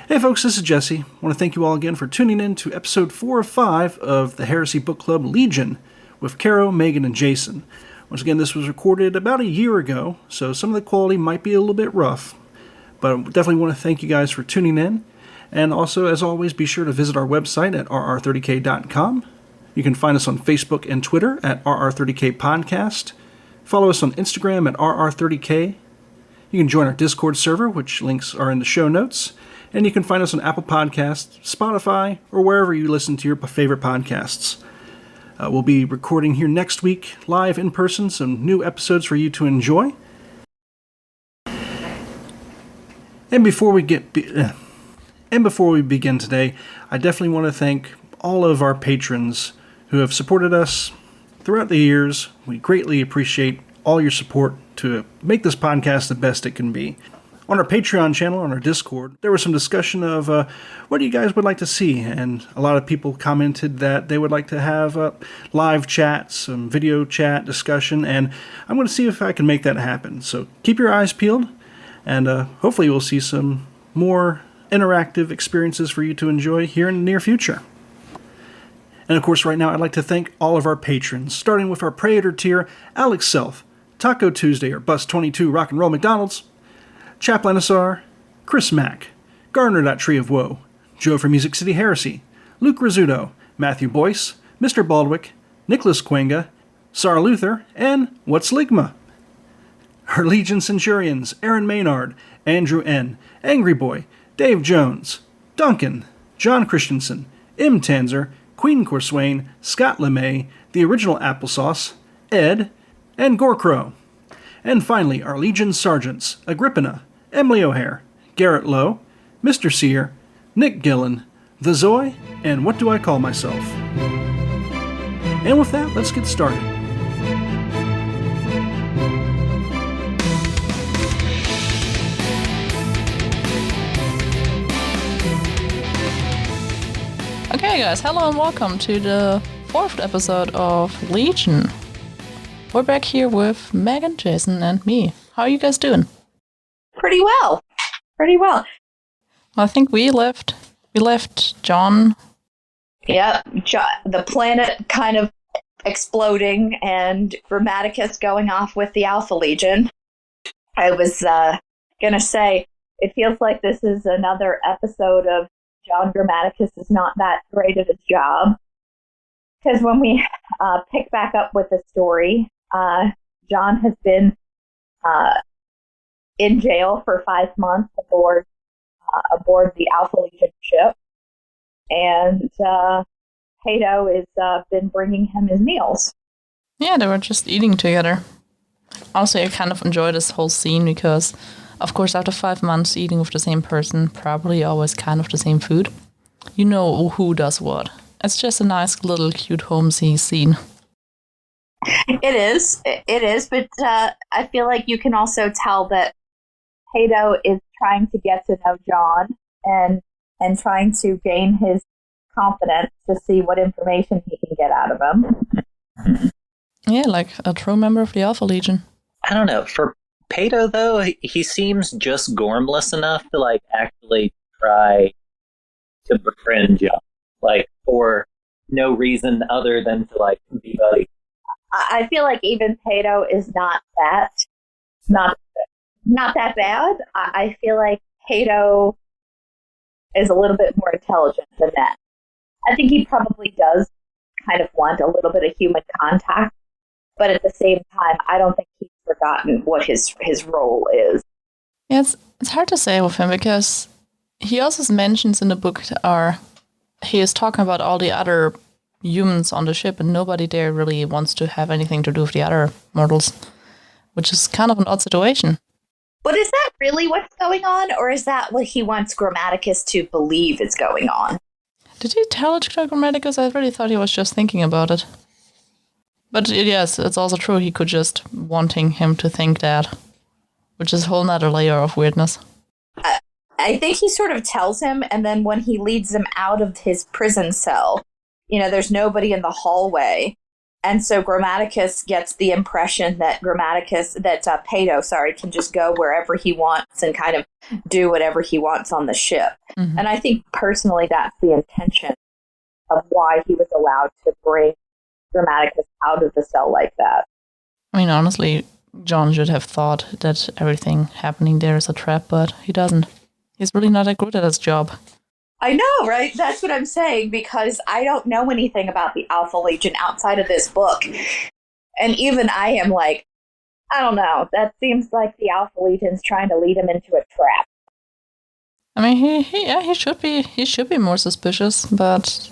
Hey folks, this is Jesse. I want to thank you all again for tuning in to episode 4 of 5 of the Heresy Book Club Legion with Caro, Megan, and Jason. Once again, this was recorded about a year ago, so some of the quality might be a little bit rough, but I definitely want to thank you guys for tuning in. And also, as always, be sure to visit our website at rr30k.com. You can find us on Facebook and Twitter at rr30k podcast. Follow us on Instagram at rr30k. You can join our Discord server, which links are in the show notes. And you can find us on Apple Podcasts, Spotify, or wherever you listen to your favorite podcasts. We'll be recording here next week, live in person, some new episodes for you to enjoy. And before we begin today, I definitely want to thank all of our patrons who have supported us throughout the years. We greatly appreciate all your support to make this podcast the best it can be. On our Patreon channel, on our Discord, there was some discussion of what you guys would like to see, and a lot of people commented that they would like to have live chats, some video chat discussion, and I'm going to see if I can make that happen. So keep your eyes peeled, and hopefully we'll see some more interactive experiences for you to enjoy here in the near future. And of course, right now I'd like to thank all of our patrons, starting with our Praetor tier, Alex Self, Taco Tuesday or Bus 22 Rock and Roll McDonald's, Chaplain SR, Chris Mack, Garner.Tree of Woe, Joe from Music City Heresy, Luke Rizzuto, Matthew Boyce, Mr. Baldwick, Nicholas Quenga, Sarah Luther, and What's Ligma? Our Legion Centurions, Aaron Maynard, Andrew N., Angry Boy, Dave Jones, Duncan, John Christensen, M. Tanzer, Queen Corswain, Scott LeMay, The Original Applesauce, Ed, and Gorkrow. And finally, our Legion Sergeants, Agrippina, Emily O'Hare, Garrett Lowe, Mr. Sear, Nick Gillen, The Zoe, and What Do I Call Myself? And with that, let's get started. Okay guys, hello and welcome to the 4th episode of Legion. We're back here with Megan, Jason, and me. How are you guys doing? Pretty well. Well, I think we left John. Yeah, the planet kind of exploding and Grammaticus going off with the Alpha Legion. I was gonna say, it feels like this is another episode of John Grammaticus is not that great at his job. Because when we pick back up with the story, John has been in jail for 5 months aboard the Alpha Legion ship, and Pato has been bringing him his meals. Yeah, they were just eating together. Also, I kind of enjoy this whole scene because, of course, after 5 months eating with the same person, probably always kind of the same food, you know who does what. It's just a nice little cute homey scene. It is, but I feel like you can also tell that Pato is trying to get to know John and trying to gain his confidence to see what information he can get out of him. Yeah, like a true member of the Alpha Legion. I don't know. For Pato, though, he seems just gormless enough to, actually try to befriend John. For no reason other than to, be buddies. I feel like even Pato is not that bad. I feel like Pato is a little bit more intelligent than that. I think he probably does kind of want a little bit of human contact, but at the same time, I don't think he's forgotten what his role is. Yeah, it's hard to say with him because he also mentions in the book he is talking about all the other humans on the ship, and nobody there really wants to have anything to do with the other mortals, which is kind of an odd situation. But is that really what's going on, or is that what he wants Grammaticus to believe is going on? Did he tell it to Grammaticus? I really thought he was just thinking about it. But yes, it's also true he could just wanting him to think that, which is a whole nother layer of weirdness. I think he sort of tells him, and then when he leads him out of his prison cell, there's nobody in the hallway, And so Grammaticus gets the impression that Paedo, can just go wherever he wants and kind of do whatever he wants on the ship. Mm-hmm. And I think personally that's the intention of why he was allowed to bring Grammaticus out of the cell like that. I mean, honestly, John should have thought that everything happening there is a trap, but he doesn't. He's really not that good at his job. I know, right? That's what I'm saying, because I don't know anything about the Alpha Legion outside of this book. And even I am like, I don't know. That seems like the Alpha Legion's trying to lead him into a trap. I mean, he should be more suspicious, but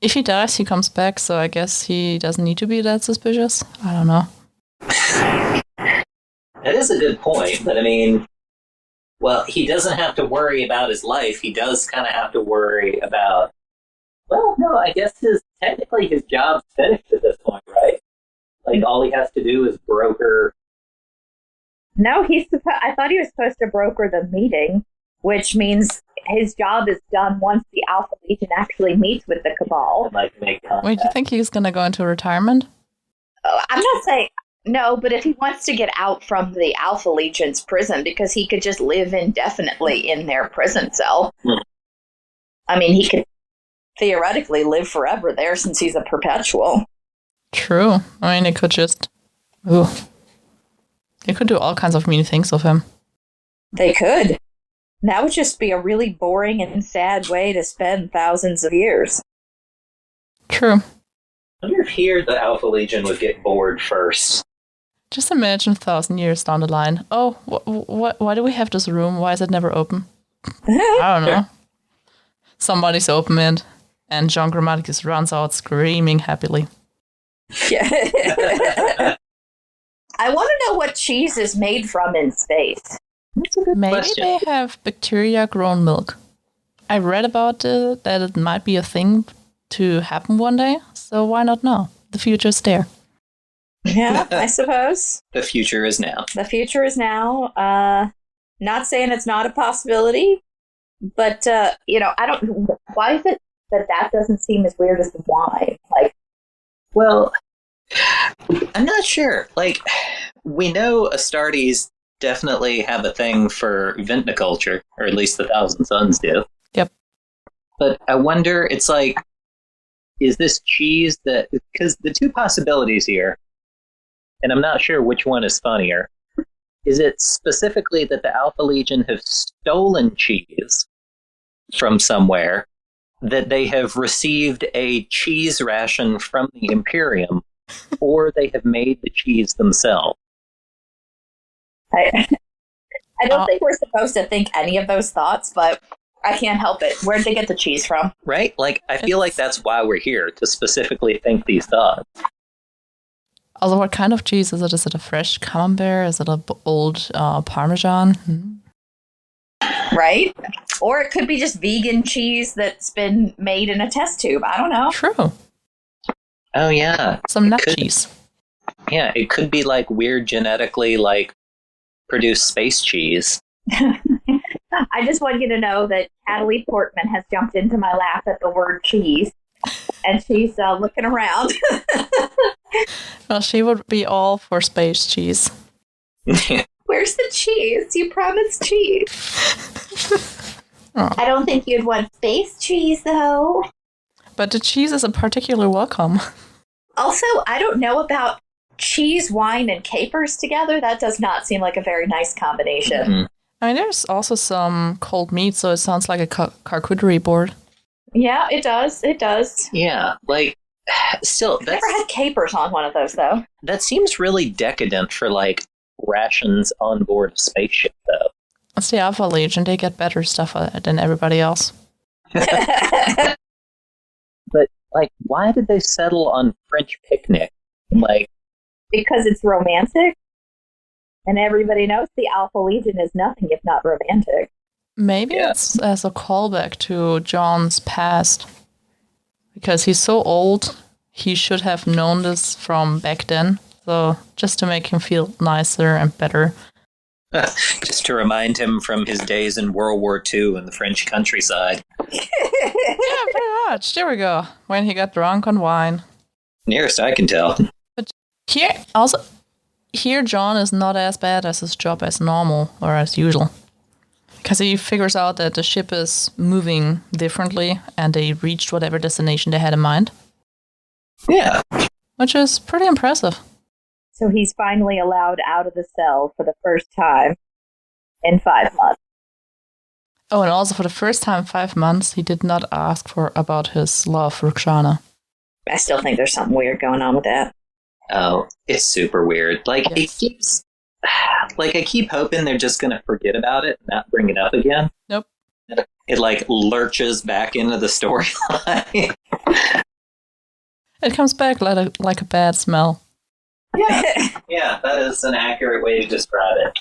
if he dies, he comes back, so I guess he doesn't need to be that suspicious. I don't know. That is a good point, but I mean, well, he doesn't have to worry about his life. He does kind of have to worry about, well, no, I guess technically his job's finished at this point, right? Like, all he has to do is broker. No, I thought he was supposed to broker the meeting, which means his job is done once the Alpha Legion actually meets with the Cabal. And, like, make contact. Wait, do you think he's gonna go into retirement? I'm not saying no, but if he wants to get out from the Alpha Legion's prison, because he could just live indefinitely in their prison cell. I mean, he could theoretically live forever there since he's a perpetual. True. I mean, it could just... Ooh. They could do all kinds of mean things with him. They could. That would just be a really boring and sad way to spend thousands of years. True. I wonder if here the Alpha Legion would get bored first. Just imagine 1,000 years down the line. Oh, why do we have this room? Why is it never open? I don't know. Somebody's open it, and John Grammaticus runs out screaming happily. Yeah. I want to know what cheese is made from in space. That's a good Maybe question. they have bacteria-grown milk. I read about it, that it might be a thing to happen one day, so why not now? The future's there. Yeah, I suppose. The future is now. The future is now. Not saying it's not a possibility, but, I don't... Why is it that doesn't seem as weird as the wine? Like, Well, I'm not sure. Like, we know Astartes definitely have a thing for viticulture, or at least the Thousand Sons do. Yep. But I wonder, it's like, is this cheese that... Because the two possibilities here, and I'm not sure which one is funnier, is it specifically that the Alpha Legion have stolen cheese from somewhere, that they have received a cheese ration from the Imperium, or they have made the cheese themselves? I don't think we're supposed to think any of those thoughts, but I can't help it. Where'd they get the cheese from? Right? Like, I feel like that's why we're here, to specifically think these thoughts. Also, what kind of cheese is it? Is it a fresh camembert? Is it an old Parmesan? Right? Or it could be just vegan cheese that's been made in a test tube. I don't know. True. Oh, yeah. Some nut cheese. Yeah, it could be like weird genetically, like, produced space cheese. I just want you to know that Natalie Portman has jumped into my lap at the word cheese, and she's looking around. Well, she would be all for space cheese. Where's the cheese? You promised cheese. Oh. I don't think you'd want space cheese, though. But the cheese is a particular welcome. Also, I don't know about cheese, wine, and capers together. That does not seem like a very nice combination. Mm-hmm. I mean, there's also some cold meat, so it sounds like a charcuterie board. Yeah, it does. It does. Yeah, like, still, I've never had capers on one of those, though. that seems really decadent for, like, rations on board a spaceship, though. It's the Alpha Legion. They get better stuff than everybody else. But, like, why did they settle on French picnic? Like, Because it's romantic. And everybody knows the Alpha Legion is nothing if not romantic. Maybe Yeah. it's as a callback to John's past. Because he's so old, he should have known this from back then. So just to make him feel nicer and better. just to remind him from his days in World War II in the French countryside. Yeah, pretty much. There we go. When he got drunk on wine. Nearest I can tell. But here John is not as bad as his job as normal or as usual. Because he figures out that the ship is moving differently and they reached whatever destination they had in mind. Yeah. Which is pretty impressive. So he's finally allowed out of the cell for the first time in 5 months. Oh, and also for the first time in 5 months, he did not ask about his love for Roxana. I still think there's something weird going on with that. Oh, it's super weird. Like, Yes. it keeps... Like, I keep hoping they're just going to forget about it and not bring it up again. Nope. It, like, lurches back into the storyline. It comes back like a bad smell. Yeah, that is an accurate way to describe it.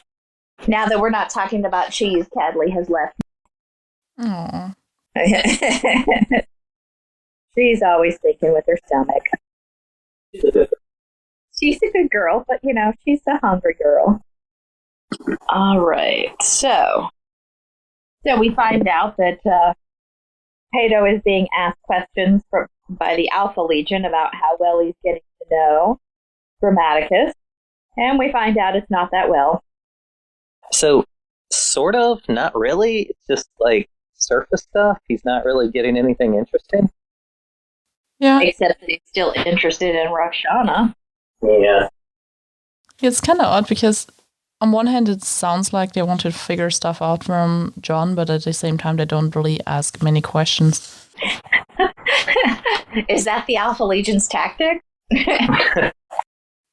Now that we're not talking about cheese, Cadley has left. Aww. She's always thinking with her stomach. She's a good girl, but, she's a hungry girl. All right, so we find out that Pato is being asked questions by the Alpha Legion about how well he's getting to know Grammaticus, and we find out it's not that well. So, sort of, not really. It's just, like, surface stuff. He's not really getting anything interesting. Yeah. Except that he's still interested in Roxana. Yeah. It's kind of odd because on one hand it sounds like they want to figure stuff out from John, but at the same time they don't really ask many questions. Is that the Alpha Legion's tactic?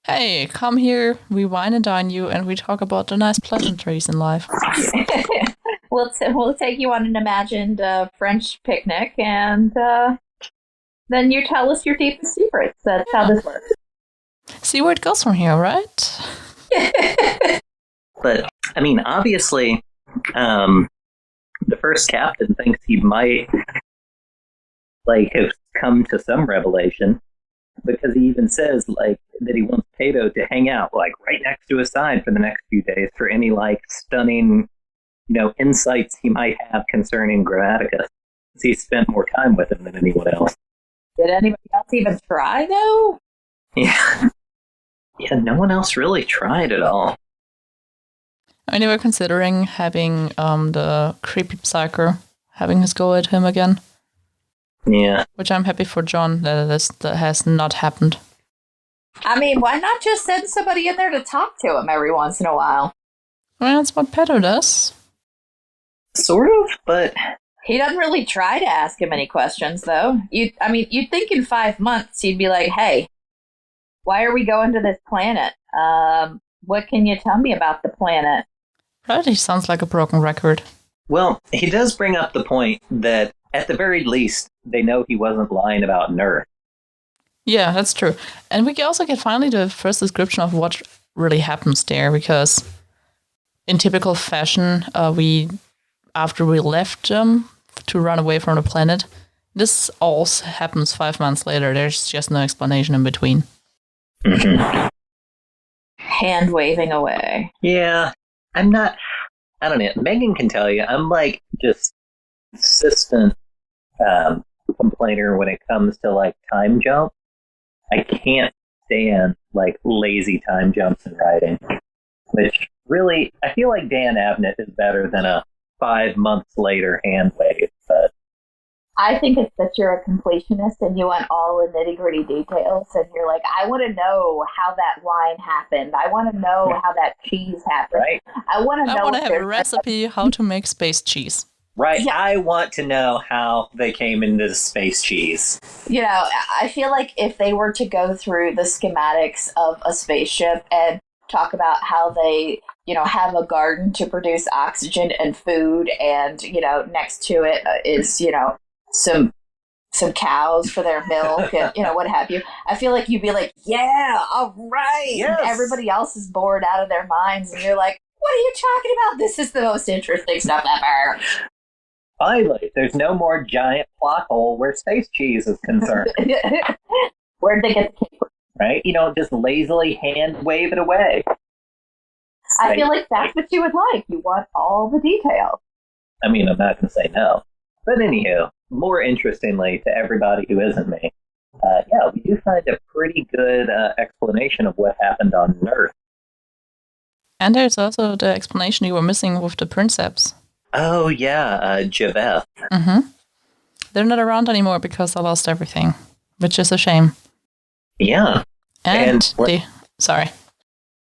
Hey, come here, we wine and dine you, and we talk about the nice pleasantries in life. We'll take you on an imagined French picnic, and then you tell us your deepest secrets. That's how this works. See where it goes from here, right? But, I mean, obviously, the first captain thinks he might, like, have come to some revelation, because he even says, like, that he wants Pato to hang out, like, right next to his side for the next few days for any, like, stunning, insights he might have concerning Grammaticus. He spent more time with him than anyone else. Did anybody else even try, though? Yeah. Yeah, no one else really tried at all. I mean, they were considering having the creepy psyker having his go at him again. Yeah. Which I'm happy for John that has not happened. I mean, why not just send somebody in there to talk to him every once in a while? I mean, that's what Pato does. Sort of, but... He doesn't really try to ask him any questions, though. You'd think in 5 months he'd be like, hey, why are we going to this planet? What can you tell me about the planet? Probably sounds like a broken record. Well, he does bring up the point that, at the very least, they know he wasn't lying about Nerf. Yeah, that's true. And we also get finally the first description of what really happens there, because in typical fashion, after we left them to run away from the planet, this all happens 5 months later. There's just no explanation in between. Mm-hmm. Hand waving away. Yeah, I don't know. Megan can tell you, I'm like just consistent complainer when it comes to like time jump. I can't stand like lazy time jumps in writing, which really, I feel like Dan Abnett is better than a 5 months later hand wave, but I think it's that you're a completionist and you want all the nitty-gritty details, and you're like, I want to know how that wine happened. I want to know how that cheese happened. Right. I want to know. I want to have a recipe how to make space cheese. Right, Yeah. I want to know how they came into the space cheese. I feel like if they were to go through the schematics of a spaceship and talk about how they, have a garden to produce oxygen and food, and, next to it is, some cows for their milk and, what have you. I feel like you'd be like, yeah, all right. Yes. And everybody else is bored out of their minds, and you're like, what are you talking about? This is the most interesting stuff ever. Finally, there's no more giant plot hole where space cheese is concerned. Where'd they get the cake? Right? You don't just lazily hand wave it away. I feel like that's what you would like. You want all the details. I mean, I'm not going to say no. But anywho, more interestingly to everybody who isn't me, yeah, we do find a pretty good explanation of what happened on Earth. And there's also the explanation you were missing with the princeps. Oh, yeah, Javeth. Mm-hmm. They're not around anymore because I lost everything, which is a shame. Yeah. And they... Sorry.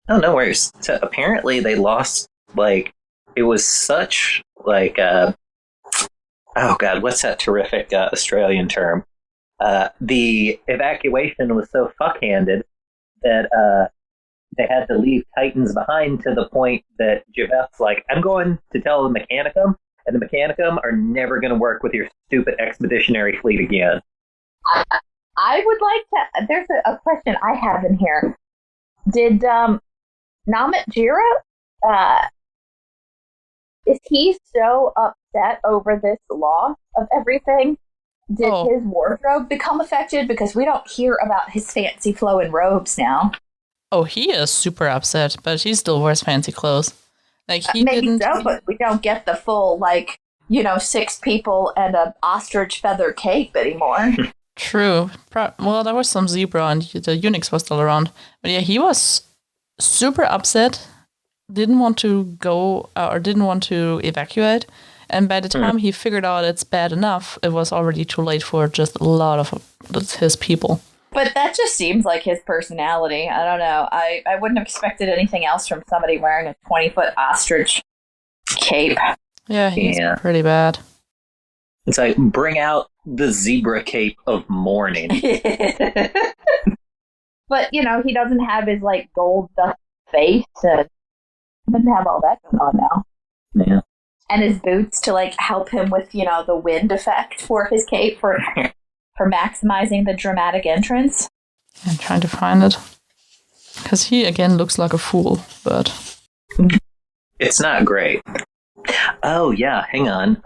Oh, no worries. So apparently they lost, like, it was such, like, oh God, what's that terrific Australian term? The evacuation was so fuck-handed that they had to leave Titans behind to the point that Javeth's like, I'm going to tell the Mechanicum, and the Mechanicum are never going to work with your stupid expeditionary fleet again. I would like to... There's a question I have in here. Did Namet Jira, is he so upset over this loss of everything? Did his wardrobe become affected? Because we don't hear about his fancy flowing robes now. Oh, he is super upset, but he still wears fancy clothes. Like he maybe didn't. So, but we don't get the full 6 people and an ostrich feather cape anymore. True. Well, there was some zebra and the Unix was still around, but yeah, he was super upset. Didn't want to go or didn't want to evacuate. And by the time he figured out it's bad enough, it was already too late for just a lot of his people. But that just seems like his personality. I don't know. I wouldn't have expected anything else from somebody wearing a 20-foot ostrich cape. Yeah, he's pretty bad. It's like, bring out the zebra cape of mourning. But, he doesn't have his, gold dust face. And he doesn't have all that going on now. Yeah. And his boots to, help him with, the wind effect for his cape for maximizing the dramatic entrance. I'm trying to find it. Because he, again, looks like a fool, but... It's not great. Oh, yeah, hang on.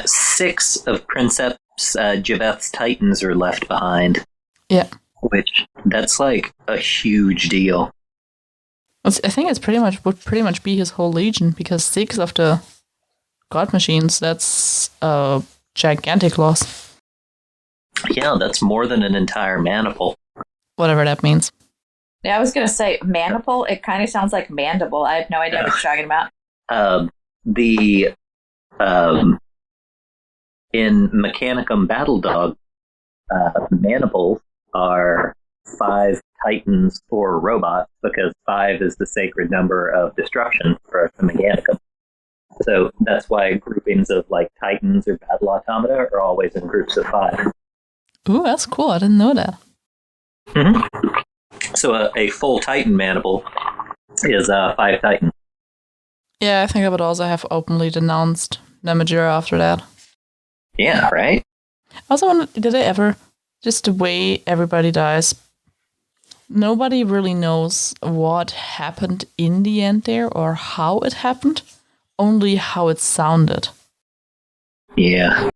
6 of Princeps Javeth's Titans are left behind. Yeah. Which, that's, a huge deal. I think it's would pretty much be his whole legion, because 6 of the god machines, that's a gigantic loss. Yeah, that's more than an entire maniple. Whatever that means. Yeah, I was going to say maniple. It kind of sounds like mandible. I have no idea what you're talking about. In Mechanicum Battle Dog, maniples are 5 Titans or robots, because 5 is the sacred number of destruction for the Mechanicum. So that's why groupings of Titans or Battle Automata are always in groups of 5. Ooh, that's cool. I didn't know that. Mm-hmm. So a full Titan maniple is 5 Titans. Yeah, I think I would also have openly denounced Nemajira after that. Yeah, right? I also wonder, did they ever, just the way everybody dies, nobody really knows what happened in the end there or how it happened, only how it sounded. Yeah.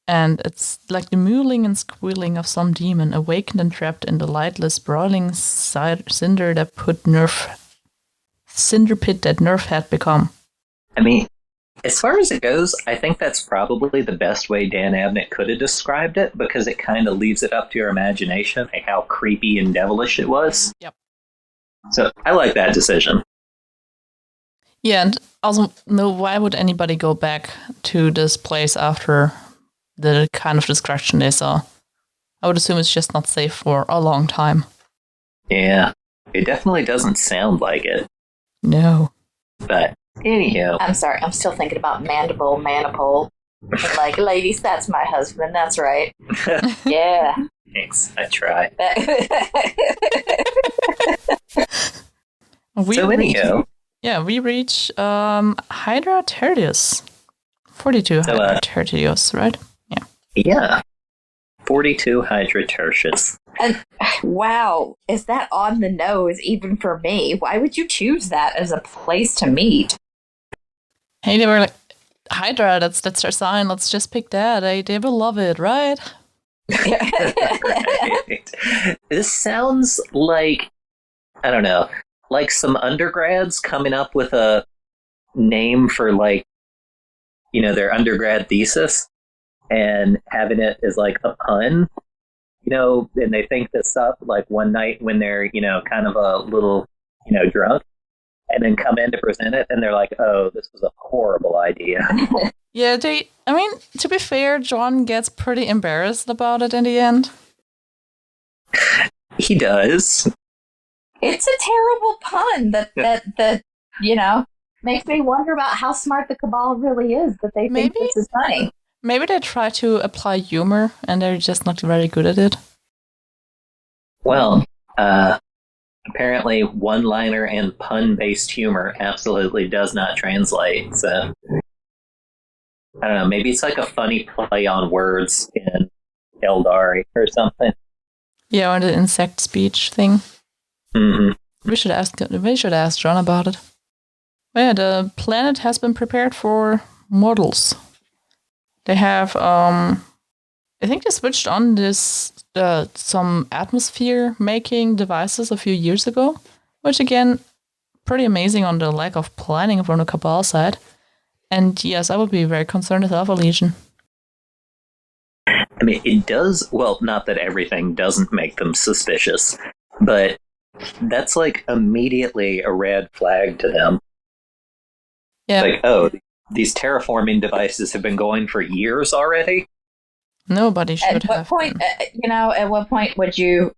And it's like the mewling and squealing of some demon awakened and trapped in the lightless, broiling cinder that cinder pit that Nerf had become. I mean, as far as it goes, I think that's probably the best way Dan Abnett could have described it, because it kind of leaves it up to your imagination, how creepy and devilish it was. Yep. So I like that decision. Yeah, and also, no, why would anybody go back to this place after the kind of destruction they saw? I would assume it's just not safe for a long time. Yeah, it definitely doesn't sound like it. No. But anyhow. I'm sorry, I'm still thinking about mandible, maniple. And ladies, that's my husband, that's right. Yeah. Thanks, I try. We reach Hydra Tertius. 42 Hydra Tertius, right? Yeah. Yeah. 42 Hydra Tertius. And wow, is that on the nose even for me? Why would you choose that as a place to meet? Hey, they were like, Hydra, that's their sign. Let's just pick that. They will love it, right? Right. This sounds like, I don't know, like some undergrads coming up with a name for their undergrad thesis and having it as a pun. and they think this up like one night when they're, kind of a little, drunk, and then come in to present it, and they're like, oh, this was a horrible idea. Yeah, to be fair, John gets pretty embarrassed about it in the end. He does. It's a terrible pun that makes me wonder about how smart the Cabal really is, that they think this is funny. Maybe they try to apply humor, and they're just not very good at it. Well, apparently one-liner and pun-based humor absolutely does not translate, so I don't know, maybe it's like a funny play on words in Eldari or something. Yeah, or the insect speech thing. Mm-hmm. We should ask John about it. Well, yeah, the planet has been prepared for mortals. They have, I think they switched on some atmosphere-making devices a few years ago, which again, pretty amazing on the lack of planning from the Cabal side. And yes, I would be very concerned with Alpha Legion. I mean, it does, well, not that everything doesn't make them suspicious, but that's like immediately a red flag to them. Yeah. Like, oh, these terraforming devices have been going for years already? Nobody should have. At what point would you...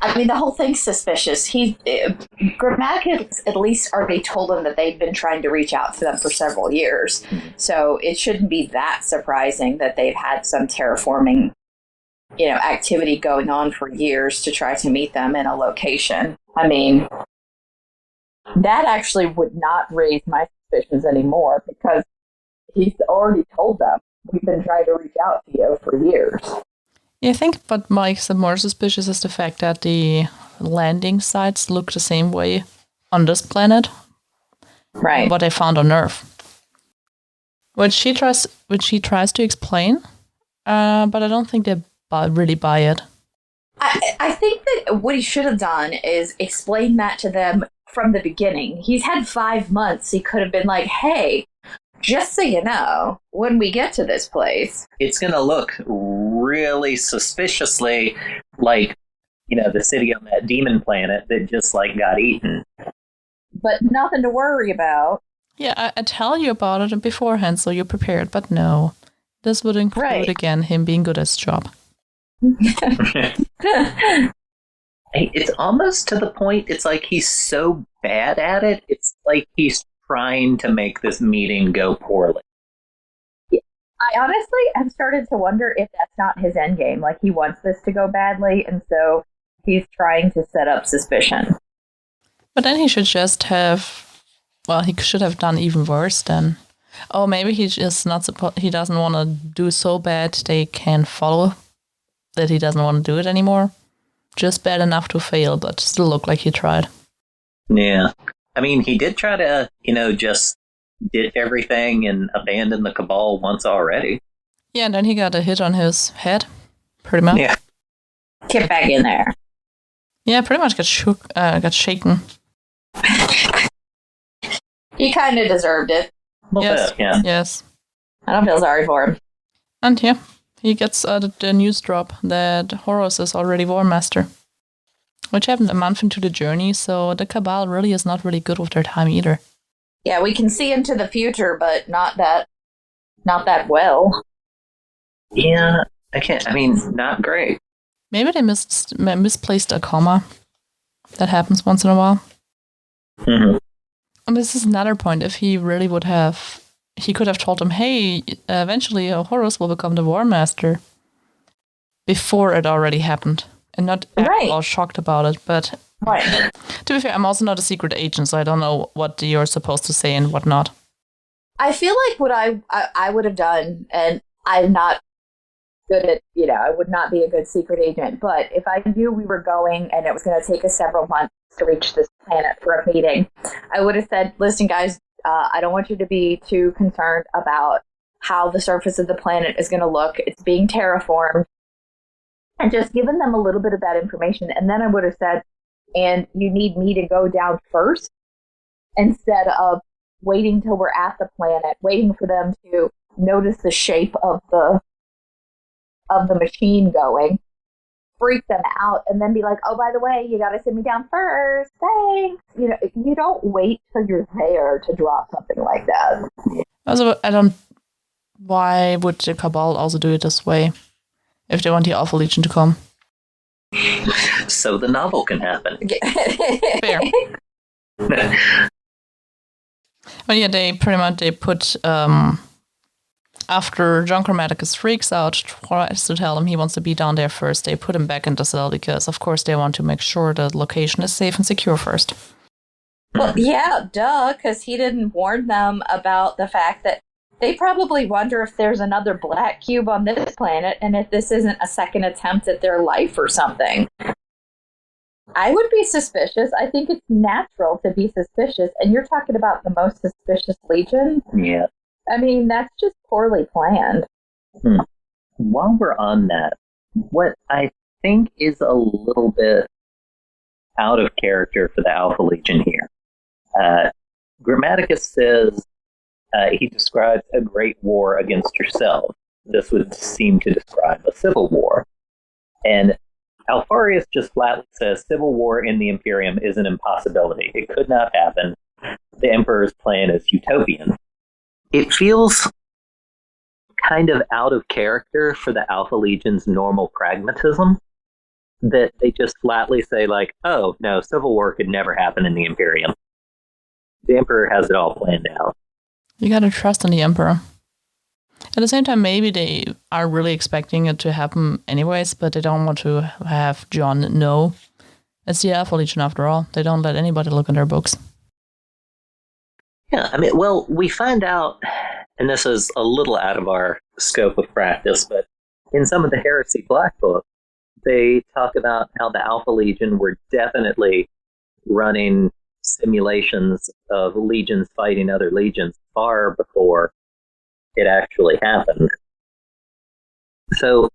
I mean, the whole thing's suspicious. Grammaticus at least already told them that they'd been trying to reach out to them for several years. So it shouldn't be that surprising that they've had some terraforming, activity going on for years to try to meet them in a location. I mean, that actually would not raise my suspicions anymore, because he's already told them, we've been trying to reach out to you for years. Yeah, I think what makes it more suspicious is the fact that the landing sites look the same way on this planet. Right. What they found on Earth. Which she tries to explain, but I don't think they really buy it. I think that what he should have done is explain that to them from the beginning. He's had 5 months. He could have been like, hey, just so you know, when we get to this place, it's going to look really suspiciously like, the city on that demon planet that just, got eaten. But nothing to worry about. Yeah, I tell you about it beforehand, so you're prepared, but no. This would include, again, him being good at his job. It's almost to the point, it's like he's so bad at it, it's like he's trying to make this meeting go poorly. I honestly have started to wonder if that's not his end game. Like, he wants this to go badly, and so he's trying to set up suspicion. But then he should just have... Well, he should have done even worse then. Oh, maybe he's just not he doesn't want to do so bad they can follow that he doesn't want to do it anymore. Just bad enough to fail, but still look like he tried. Yeah. I mean, he did try to, just ditch everything and abandon the Cabal once already. Yeah, and then he got a hit on his head, pretty much. Yeah. Get back in there. Yeah, pretty much got shaken. He kind of deserved it. Yes, yeah. Yes. I don't feel sorry for him. And yeah, he gets the news drop that Horus is already War Master. Which happened a month into the journey, so the Cabal really is not really good with their time either. Yeah, we can see into the future, but not that well. Yeah, not great. Maybe they misplaced a comma. That happens once in a while. Mm-hmm. And this is another point. If he really would have... He could have told him, hey, eventually Horus will become the War Master. Before it already happened. And not all shocked about it, but... Right. To be fair, I'm also not a secret agent, so I don't know what you're supposed to say and what not. I feel like what I would have done, and I'm not good at, I would not be a good secret agent, but if I knew we were going and it was going to take us several months to reach this planet for a meeting, I would have said, listen, guys, I don't want you to be too concerned about how the surface of the planet is going to look. It's being terraformed. And just given them a little bit of that information. And then I would have said, and you need me to go down first instead of waiting till we're at the planet, waiting for them to notice the shape of of the machine going, freak them out, and then be like, oh, by the way, you got to sit me down first. Thanks. You don't wait till you're there to drop something like that. Also, why would the Cabal also do it this way if they want the Alpha Legion to come? So the novel can happen. Fair. Well, yeah, they put after John Grammaticus freaks out, tries to tell him he wants to be down there first, they put him back in the cell because, of course, they want to make sure the location is safe and secure first. Well, yeah, duh, because he didn't warn them about the fact that they probably wonder if there's another black cube on this planet and if this isn't a second attempt at their life or something. I would be suspicious. I think it's natural to be suspicious. And you're talking about the most suspicious Legion? Yeah. I mean, that's just poorly planned. While we're on that, what I think is a little bit out of character for the Alpha Legion here. Grammaticus says he describes a great war against yourself. This would seem to describe a civil war. And Alfarius just flatly says civil war in the Imperium is an impossibility. It could not happen. The Emperor's plan is utopian. It feels kind of out of character for the Alpha Legion's normal pragmatism that they just flatly say, like, oh, no, civil war could never happen in the Imperium. The Emperor has it all planned out. You gotta trust in the Emperor. At the same time, maybe they are really expecting it to happen anyways, but they don't want to have John know. It's the Alpha Legion after all. They don't let anybody look in their books. Yeah, I mean, well, we find out, and this is a little out of our scope of practice, but in some of the Heresy Black Book, they talk about how the Alpha Legion were definitely running simulations of legions fighting other legions far before it actually happened. So,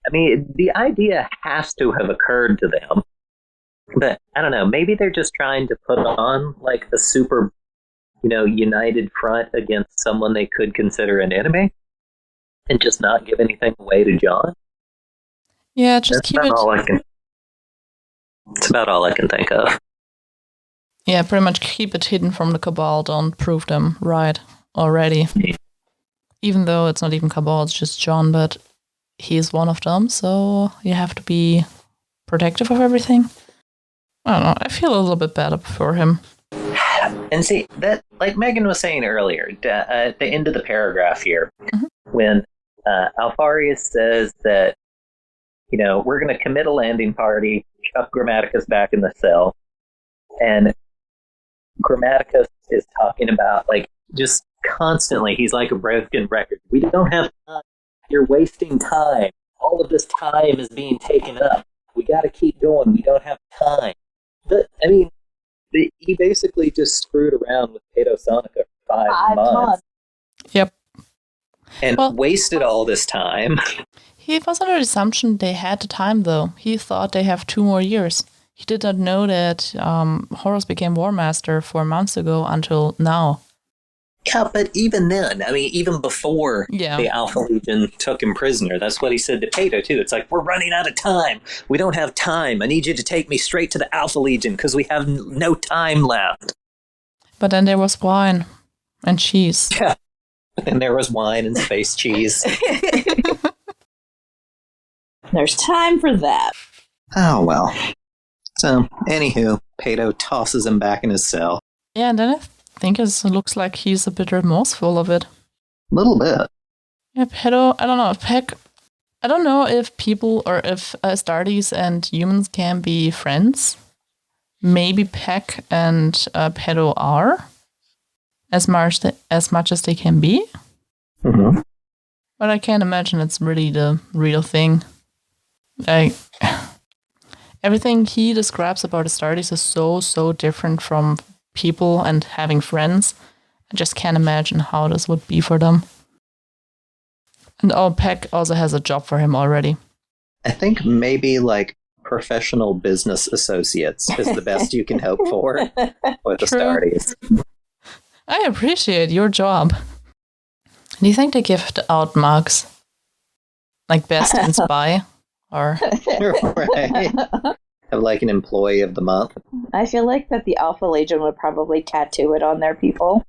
I mean, the idea has to have occurred to them, but I don't know, maybe they're just trying to put on like a super, united front against someone they could consider an enemy and just not give anything away to John. Yeah, just That's keep it. It's about all I can think of. Yeah, pretty much keep it hidden from the Cabal. Don't prove them right already. Yeah. Even though it's not even Cabal, it's just John, but he's one of them, so you have to be protective of everything. I don't know. I feel a little bit bad for him. And see, that, like Megan was saying earlier, at the end of the paragraph here, when Alfarius says that, we're going to commit a landing party, chuck Grammaticus back in the cell, and Grammaticus is talking about, like, just constantly, he's like a broken record. We don't have time. You're wasting time. All of this time is being taken up. We got to keep going. We don't have time. But, I mean, he basically just screwed around with Paedo Sonica for 5 months. Yep. And wasted all this time. He was under the assumption they had the time, though. He thought they have 2 more years. He did not know that Horus became War Master 4 months ago until now. Yeah, but even then, I mean, even before the Alpha Legion took him prisoner, that's what he said to Paedo, too. It's like, we're running out of time. We don't have time. I need you to take me straight to the Alpha Legion because we have no time left. But then there was wine and cheese. Yeah, and there was wine and space cheese. There's time for that. Oh, well. So, anywho, Paedo tosses him back in his cell. Yeah, and then I think it looks like he's a bit remorseful of it. A little bit. Yeah, Paedo, I don't know. I don't know if people or if Astartes and humans can be friends. Maybe Peck and Paedo are, as much as they can be. Mm-hmm. But I can't imagine it's really the real thing. Everything he describes about Astartes is so different from people and having friends. I just can't imagine how this would be for them. And Peck also has a job for him already. I think maybe like professional business associates is the best you can hope for with Astartes. I appreciate your job. Do you think they give out mugs? Like best in spy? Or Right. Have like an employee of the month. I feel like that the Alpha Legion would probably tattoo it on their people,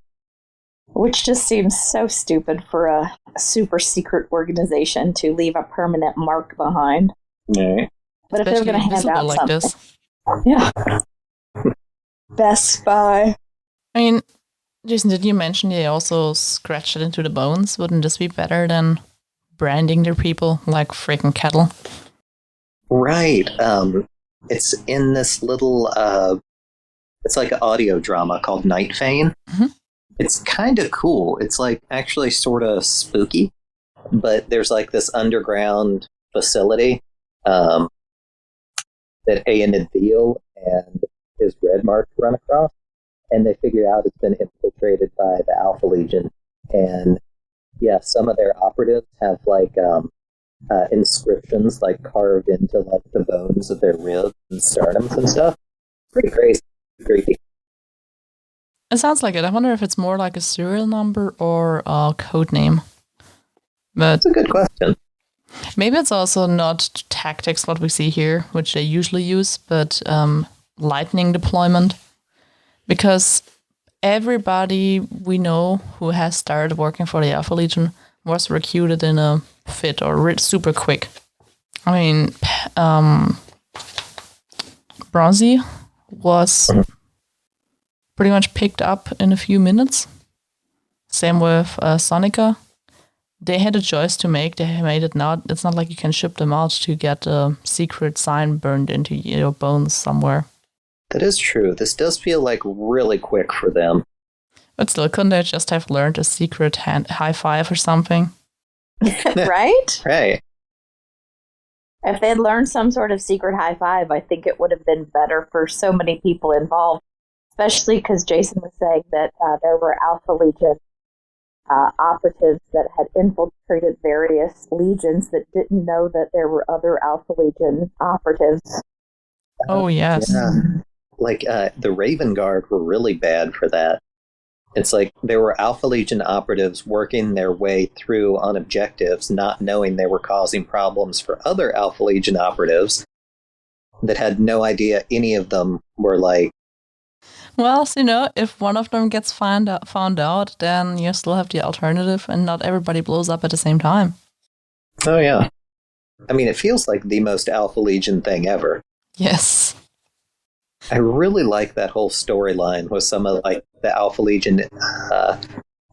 which just seems so stupid for a super secret organization to leave a permanent mark behind. Right. But if they're going to hand visible out like something, this. yeah, best spy. I mean, Jason, did you mention they also scratched it into the bones? Wouldn't this be better than branding their people like freaking cattle? Right. It's in this little, it's like an audio drama called Night Fane. Mhm. It's kind of cool. It's like actually sort of spooky, but there's like this underground facility that Ayanadil and his Red Mark run across, and they figure out it's been infiltrated by the Alpha Legion. And yeah, some of their operatives have like inscriptions like carved into like the bones of their ribs and sternums and stuff. Pretty crazy, creepy. It sounds like it. I wonder if it's more like a serial number or a code name. But That's a good question. maybe it's also not tactics what we see here, which they usually use, but lightning deployment. Because everybody we know who has started working for the Alpha Legion was recruited in a fit or super quick. I mean, Bronzy was pretty much picked up in a few minutes. Same with Sonica. They had a choice to make. They made it not. It's not like you can ship them out to get a secret sign burned into your bones somewhere. That is true. This does feel like really quick for them. But still, couldn't they just have learned a secret high five or something? Right? Right. If they'd learned some sort of secret high five, I think it would have been better for so many people involved, especially because Jason was saying that there were Alpha Legion operatives that had infiltrated various legions that didn't know that there were other Alpha Legion operatives. Oh, yes. Yeah. Like the Raven Guard were really bad for that. It's like there were Alpha Legion operatives working their way through on objectives, not knowing they were causing problems for other Alpha Legion operatives that had no idea any of them were like... Well, so, if one of them gets found out, then you still have the alternative, and not everybody blows up at the same time. Oh, yeah. I mean, it feels like the most Alpha Legion thing ever. Yes. I really like that whole storyline with some of like the Alpha Legion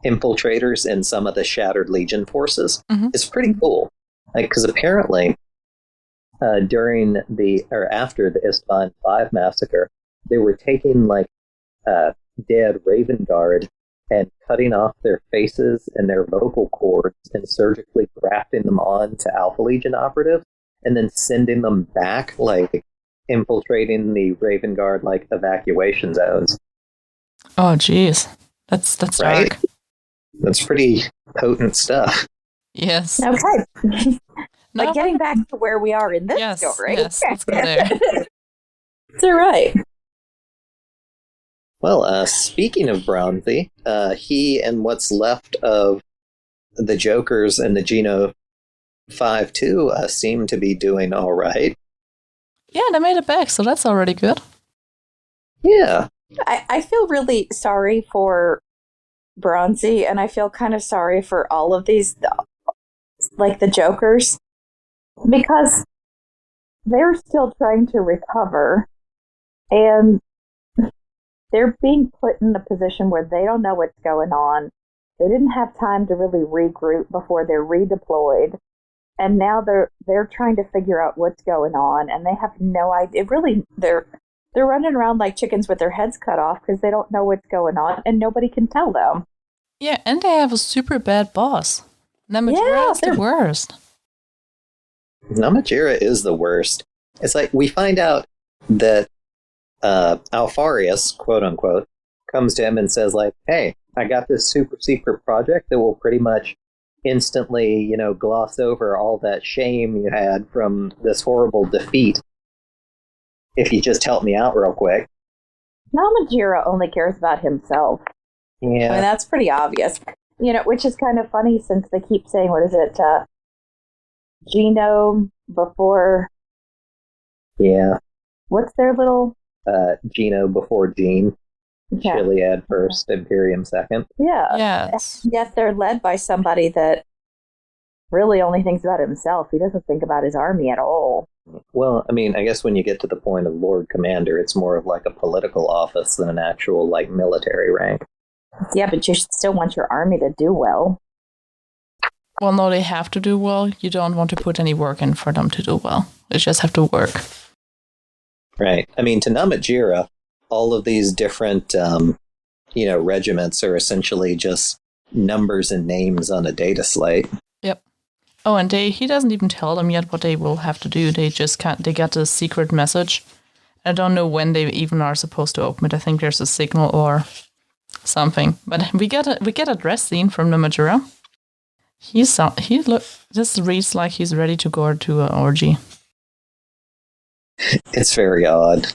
infiltrators and some of the Shattered Legion forces. Mm-hmm. It's pretty cool. Like, because apparently during after the Isfahan 5 massacre, they were taking like dead Raven Guard and cutting off their faces and their vocal cords and surgically grafting them on to Alpha Legion operatives and then sending them back, like infiltrating the Raven Guard like evacuation zones. Oh, jeez. That's Right? dark. That's pretty potent stuff. Yes. Okay. No, But getting back to where we are in this story. Yes, let's go there. It's all right. Well, speaking of Bronzy, he and what's left of the Jokers and the Geno 5-2 seem to be doing all right. Yeah, they made it back, so that's already good. Yeah. I feel really sorry for Bronzy, and I feel kind of sorry for all of these, like the Jokers, because they're still trying to recover, and they're being put in a position where they don't know what's going on. They didn't have time to really regroup before they're redeployed, and now they're trying to figure out what's going on, and they have no idea. Really, they're running around like chickens with their heads cut off because they don't know what's going on, and nobody can tell them. Yeah, and they have a super bad boss. Namajira is the worst. Namajira is the worst. It's like we find out that Alfarius, quote unquote, comes to him and says like, hey, I got this super secret project that will pretty much instantly, gloss over all that shame you had from this horrible defeat if you just help me out real quick. Namajira only cares about himself. Yeah. I mean, that's pretty obvious. Which is kind of funny since they keep saying, what is it? genome before. Yeah. What's their little? Geno before Gene. Yeah. Chiliad first, Imperium second. Yeah. Yes. Yet they're led by somebody that really only thinks about himself. He doesn't think about his army at all. Well, I mean, I guess when you get to the point of Lord Commander, it's more of like a political office than an actual, like, military rank. Yeah, but you should still want your army to do well. Well, no, they have to do well. You don't want to put any work in for them to do well. They just have to work. Right. I mean, to Namajira, all of these different, regiments are essentially just numbers and names on a data slate. Yep. Oh, and he doesn't even tell them yet what they will have to do. They just they get a secret message. I don't know when they even are supposed to open it. I think there's a signal or something. But we get a dress scene from Namajira. This reads like he's ready to go to an orgy. It's very odd.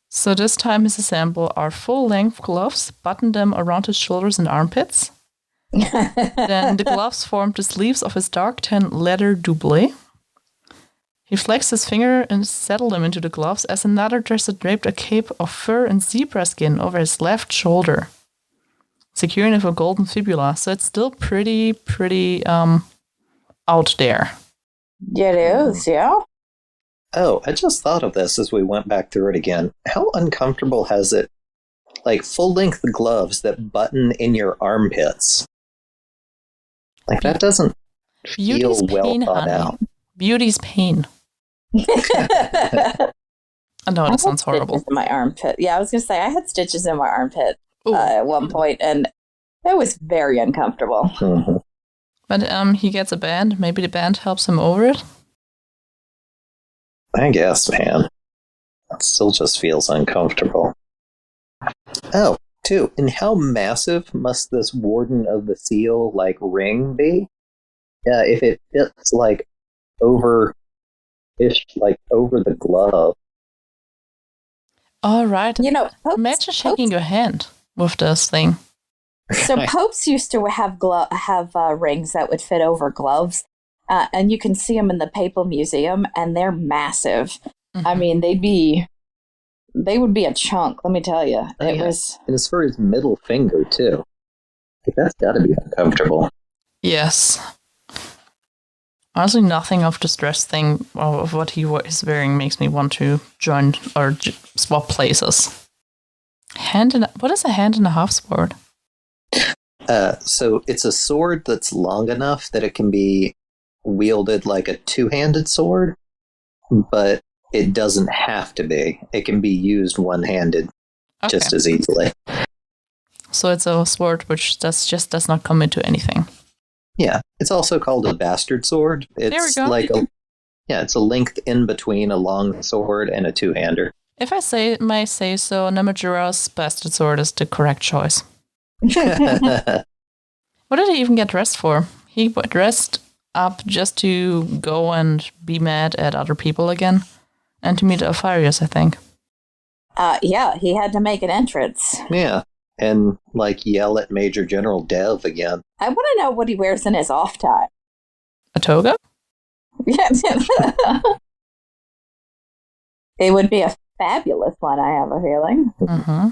So this time his assemble are full-length gloves, button them around his shoulders and armpits. Then the gloves form the sleeves of his dark tan leather doublet. He flexed his finger and settled them into the gloves as another dresser draped a cape of fur and zebra skin over his left shoulder, securing it with a golden fibula. So it's still pretty out there. It is, yeah. Oh, I just thought of this as we went back through it again. How uncomfortable has it, like, full-length gloves that button in your armpits? Like, that doesn't Beauty's feel well pain, thought honey. out. Beauty's pain. I know that sounds horrible. In my armpit. Yeah, I was going to say, I had stitches in my armpit at one point, and it was very uncomfortable. Mm-hmm. But he gets a band. Maybe the band helps him over it. I guess, man. It still just feels uncomfortable. Oh, too, and how massive must this Warden of the Seal, like, ring be? If it fits, like, over the glove. All right. Popes, Imagine shaking your hand with this thing. So popes used to have rings that would fit over gloves, and you can see them in the Papal Museum, and they're massive. Mm-hmm. I mean, they would be a chunk. Let me tell you, And as for his middle finger too, that's got to be uncomfortable. Yes. Honestly, nothing of this dress thing or of what he is wearing makes me want to join or swap places. What is a hand and a half sword? So it's a sword that's long enough that it can be wielded like a two-handed sword, but it doesn't have to be. It can be used one-handed just as easily. So it's a sword which does not come into anything. Yeah, it's also called a bastard sword. It's there we go. It's a length in between a long sword and a two-hander. If I may say so, Namajira's bastard sword is the correct choice. What did he even get dressed for? He dressed up just to go and be mad at other people again, and to meet Alfarius, I think. Yeah, he had to make an entrance. Yeah, and like yell at Major General Dev again. I want to know what he wears in his off time. A toga? Yeah. It would be a fabulous one, I have a feeling. Mm-hmm.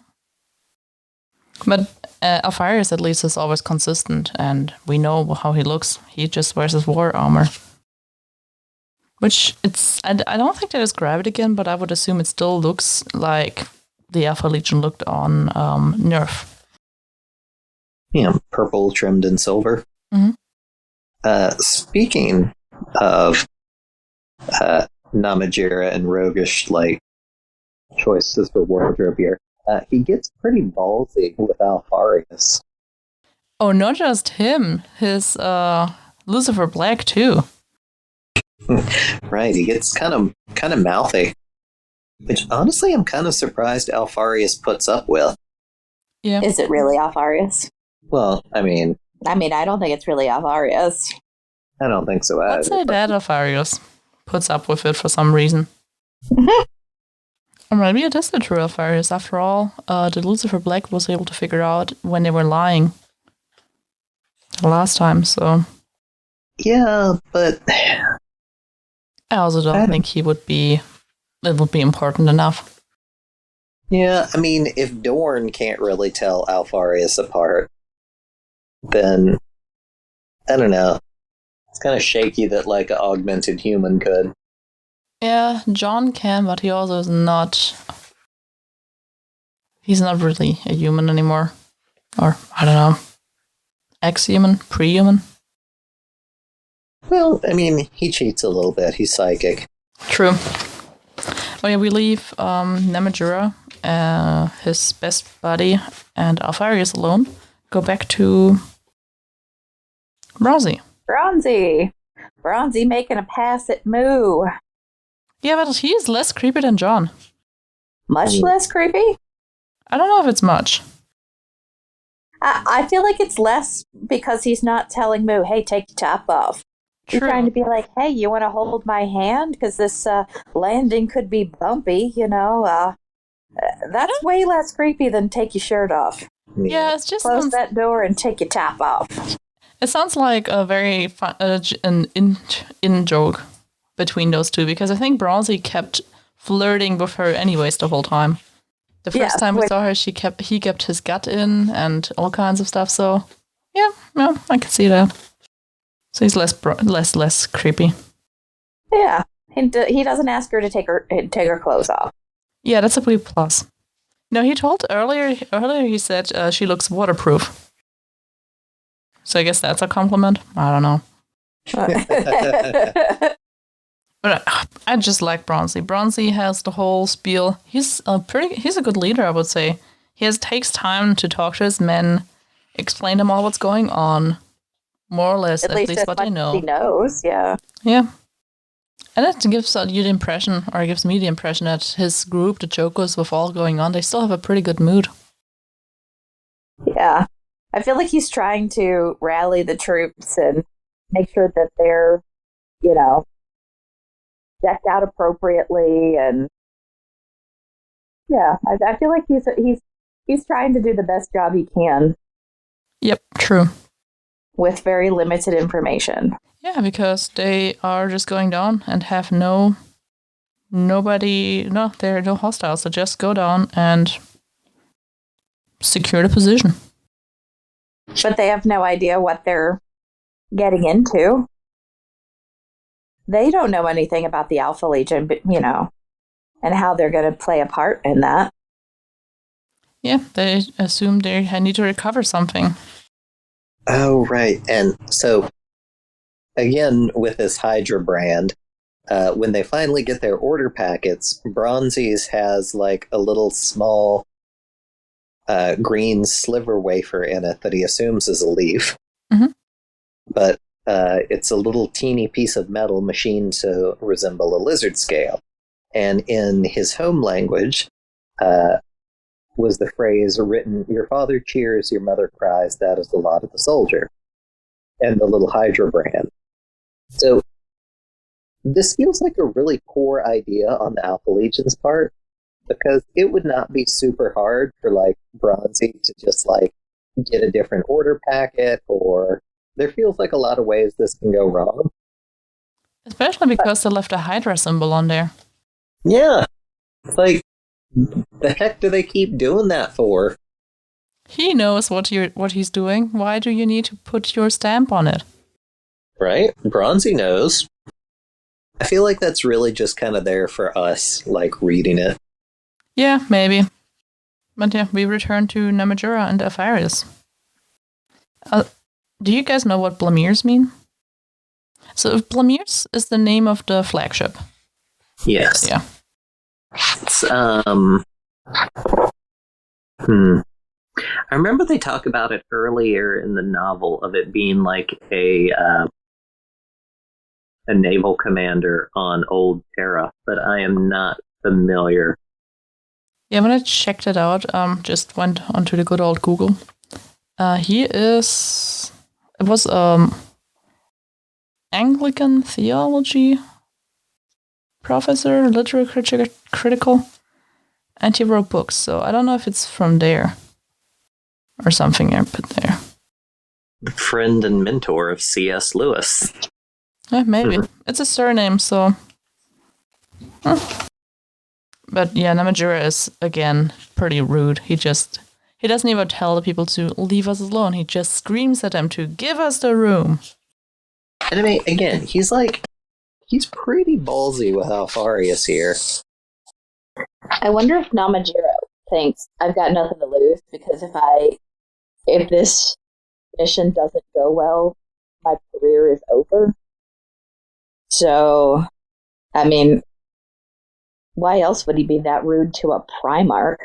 But Alfarius, at least, is always consistent, and we know how he looks. He just wears his war armor. Which, I don't think they describe it again, but I would assume it still looks like the Alpha Legion looked on Nerf. Yeah, purple trimmed in silver. Mm-hmm. Speaking of Namajira and roguish, like, choices for wardrobe here, he gets pretty ballsy with Alfarius. Oh, not just him. His Lucifer Black, too. Right, he gets kind of mouthy. Which, honestly, I'm kind of surprised Alfarius puts up with. Yeah. Is it really Alfarius? Well, I mean, I don't think it's really Alfarius. I don't think so either. I'd say that Alfarius puts up with it for some reason. Or maybe it is the true Alfarius. After all, the Lucifer Black was able to figure out when they were lying the last time, so Yeah, but I also don't think it would be important enough. yeah, I mean, if Dorn can't really tell Alfarius apart, then I don't know. It's kind of shaky that like an augmented human could. Yeah, John can, but he also is not. He's not really a human anymore. Or, I don't know. Ex-human? Pre-human? Well, I mean, he cheats a little bit. He's psychic. True. Well, yeah, we leave Namadura, his best buddy, and Alfarius alone. Go back to Bronzy. Bronzy making a pass at Moo. Yeah, but he is less creepy than John. Much less creepy? I don't know if it's much. I feel like it's less because he's not telling Moo, hey, take your top off. True. He's trying to be like, hey, you want to hold my hand? Because this landing could be bumpy, you know. That's way less creepy than take your shirt off. Yeah, it's just Close that door and take your top off. It sounds like a very fun, an in joke between those two, because I think Bronzy kept flirting with her anyways the whole time. The first time we saw her, he kept his gut in and all kinds of stuff. So yeah, I can see that. So he's less creepy. Yeah, he doesn't ask her to take her clothes off. Yeah, that's a big plus. No, he told earlier he said she looks waterproof. So I guess that's a compliment. I don't know. But I just like Bronzy. Bronzy has the whole spiel. He's a good leader, I would say. He takes time to talk to his men, explain them all what's going on, more or less, at least what they know. He knows, yeah. Yeah. And it gives you the impression, or it gives me the impression, that his group, the Jokers, with all going on, they still have a pretty good mood. Yeah. I feel like he's trying to rally the troops and make sure that they're, you know, decked out appropriately, and yeah, I feel like he's trying to do the best job he can. Yep, true. With very limited information. Yeah, because they are just going down and have they're no hostiles, so just go down and secure the position. But they have no idea what they're getting into. They don't know anything about the Alpha Legion, but, you know, and how they're going to play a part in that. Yeah, they assume they need to recover something. Oh, right. And so, again, with this Hydra brand, when they finally get their order packets, Bronzy's has like a little small green sliver wafer in it that he assumes is a leaf. Mm-hmm. But it's a little teeny piece of metal machined to resemble a lizard scale. And in his home language was the phrase written, "Your father cheers, your mother cries, that is the lot of the soldier." And the little Hydra brand. So this feels like a really poor idea on the Alpha Legion's part, because it would not be super hard for like Bronzy to just like get a different order packet, or there feels like a lot of ways this can go wrong. Especially because they left a Hydra symbol on there. Yeah. It's like, the heck do they keep doing that for? He knows what he's doing. Why do you need to put your stamp on it? Right? Bronzy knows. I feel like that's really just kind of there for us, like, reading it. Yeah, maybe. But yeah, we return to Namadura and Alfarius. Do you guys know what Blamiers mean? So Blamiers is the name of the flagship. Yes. Yeah. It's, I remember they talk about it earlier in the novel of it being like a naval commander on old Terra, but I am not familiar. Yeah, when I checked it out, just went onto the good old Google. It was Anglican theology professor, literary critical, and he wrote books. So I don't know if it's from there or something I put there. friend and mentor of C.S. Lewis. Yeah, maybe. It's a surname, so... But yeah, Namajura is, again, pretty rude. He doesn't even tell the people to leave us alone. He just screams at them to give us the room. And I mean, again, he's pretty ballsy with Alfarius here. I wonder if Namajiro thinks I've got nothing to lose, because if this mission doesn't go well, my career is over. So, I mean, why else would he be that rude to a Primarch?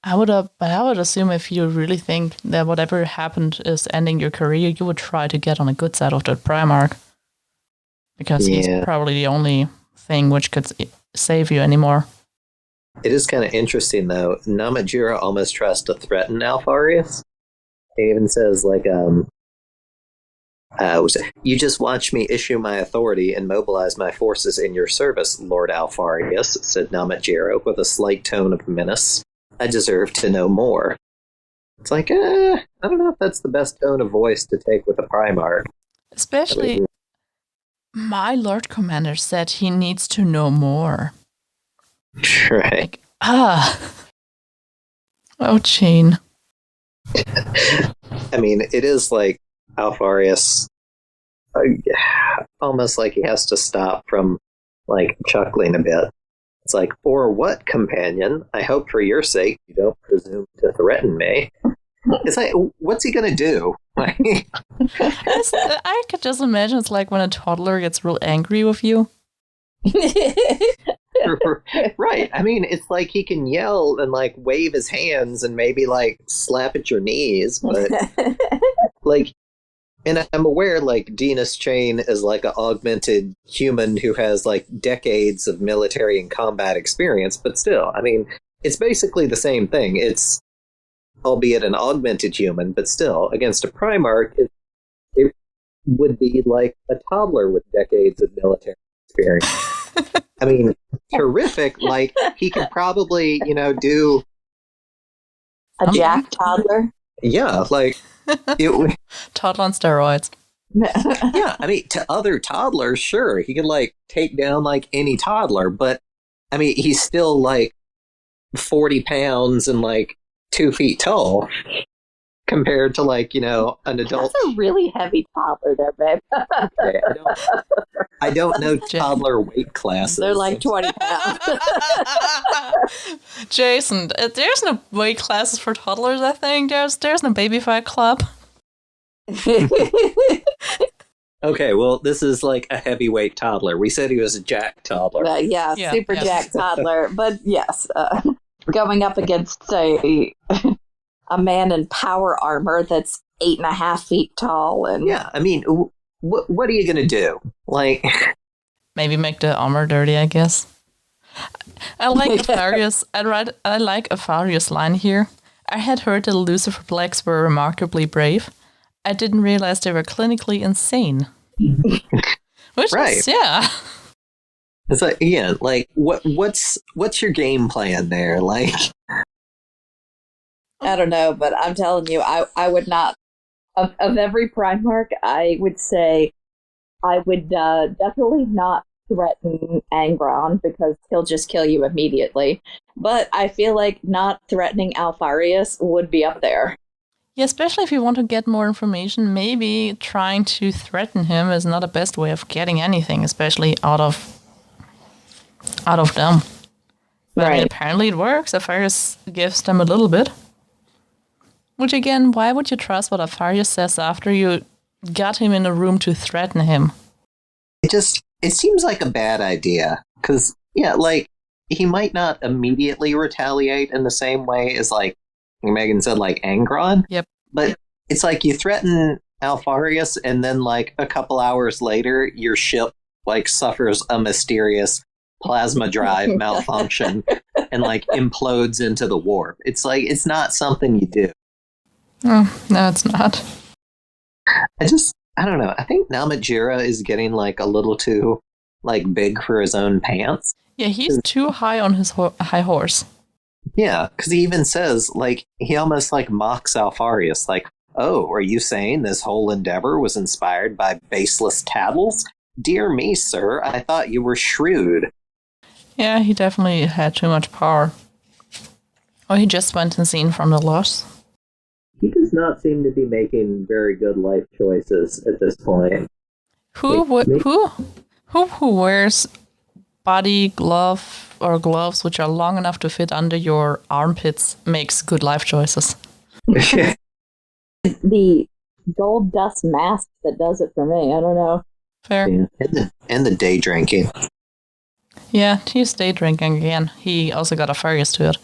I would assume if you really think that whatever happened is ending your career, you would try to get on a good side of the Primarch. Because he's probably the only thing which could save you anymore. It is kind of interesting, though. Namajira almost tries to threaten Alfarius. He even says, like, you just watch me issue my authority and mobilize my forces in your service, Lord Alfarius, said Namajiro with a slight tone of menace. I deserve to know more. It's like, I don't know if that's the best tone of voice to take with a Primarch. Especially, my Lord Commander said he needs to know more. Right. Like, oh, Jane. I mean, it is like Alfarius, almost like he has to stop from, like, chuckling a bit. It's like, or what, companion? I hope for your sake you don't presume to threaten me. It's like, what's he gonna do? I could just imagine it's like when a toddler gets real angry with you. Right. I mean, it's like he can yell and, like, wave his hands and maybe, like, slap at your knees, but, like, and I'm aware, like, Dinas Chain is, like, an augmented human who has, like, decades of military and combat experience, but still, I mean, it's basically the same thing. It's, albeit an augmented human, but still, against a Primarch, it would be like a toddler with decades of military experience. I mean, terrific. Like, he could probably, do a Jack toddler. Yeah, like toddler on steroids. Yeah, I mean, to other toddlers, sure, he could, like, take down, like, any toddler, but I mean, he's still, like, 40 pounds and, like, 2 feet tall compared to, like, an adult. That's a really heavy toddler there, babe. Okay, I don't know toddler weight classes. They're like 20 pounds. Jason, there's no weight classes for toddlers, I think. There's no baby fight club. Okay, well, this is like a heavyweight toddler. We said he was a Jack toddler. Super Jack toddler. But yes, going up against a man in power armor that's 8.5 feet tall, and yeah, I mean, what are you gonna do? Like, maybe make the armor dirty, I guess. I like Alfarius. I like Alfarius' line here. I had heard that Lucifer Blacks were remarkably brave. I didn't realize they were clinically insane. Which is, yeah. It's like, again, like, what's your game plan there? Like, I don't know, but I'm telling you, I would not, of every Primarch, I would say I would definitely not threaten Angron, because he'll just kill you immediately. But I feel like not threatening Alfarius would be up there. Yeah, especially if you want to get more information, maybe trying to threaten him is not the best way of getting anything, especially out of them. But right. I mean, apparently it works. Alfarius gives them a little bit. Which again, why would you trust what Alfarius says after you got him in a room to threaten him? It seems like a bad idea. Because, yeah, like, he might not immediately retaliate in the same way as, like, Megan said, like, Angron. Yep. But it's like you threaten Alfarius, and then, like, a couple hours later, your ship, like, suffers a mysterious plasma drive malfunction and, like, implodes into the warp. It's like, it's not something you do. Oh, no, it's not. I don't know. I think Namajira is getting, like, a little too, like, big for his own pants. Yeah, he's too high on his high horse. Yeah, because he even says, like, he almost, like, mocks Alfarius, like, Oh, are you saying this whole endeavor was inspired by baseless tattles? Dear me, sir, I thought you were shrewd. Yeah, he definitely had too much power. Or he just went insane from the loss. He does not seem to be making very good life choices at this point. Who wears body glove or gloves which are long enough to fit under your armpits makes good life choices? The gold dust mask that does it for me. I don't know. Fair. Yeah. And the day drinking. Yeah, he's day drinking again. He also got a Farius to it.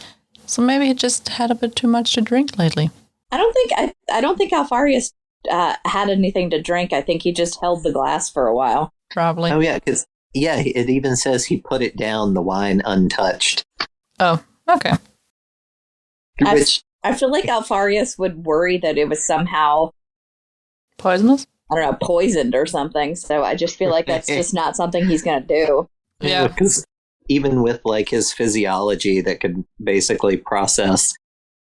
So maybe he just had a bit too much to drink lately. I don't think Alfarius had anything to drink. I think he just held the glass for a while. Probably. Oh, yeah, because, yeah, it even says he put it down, the wine untouched. Oh, okay. I feel like Alfarius would worry that it was somehow Poisonous? I don't know, poisoned or something. So I just feel like that's just not something he's going to do. Yeah. Because even with, like, his physiology that could basically process,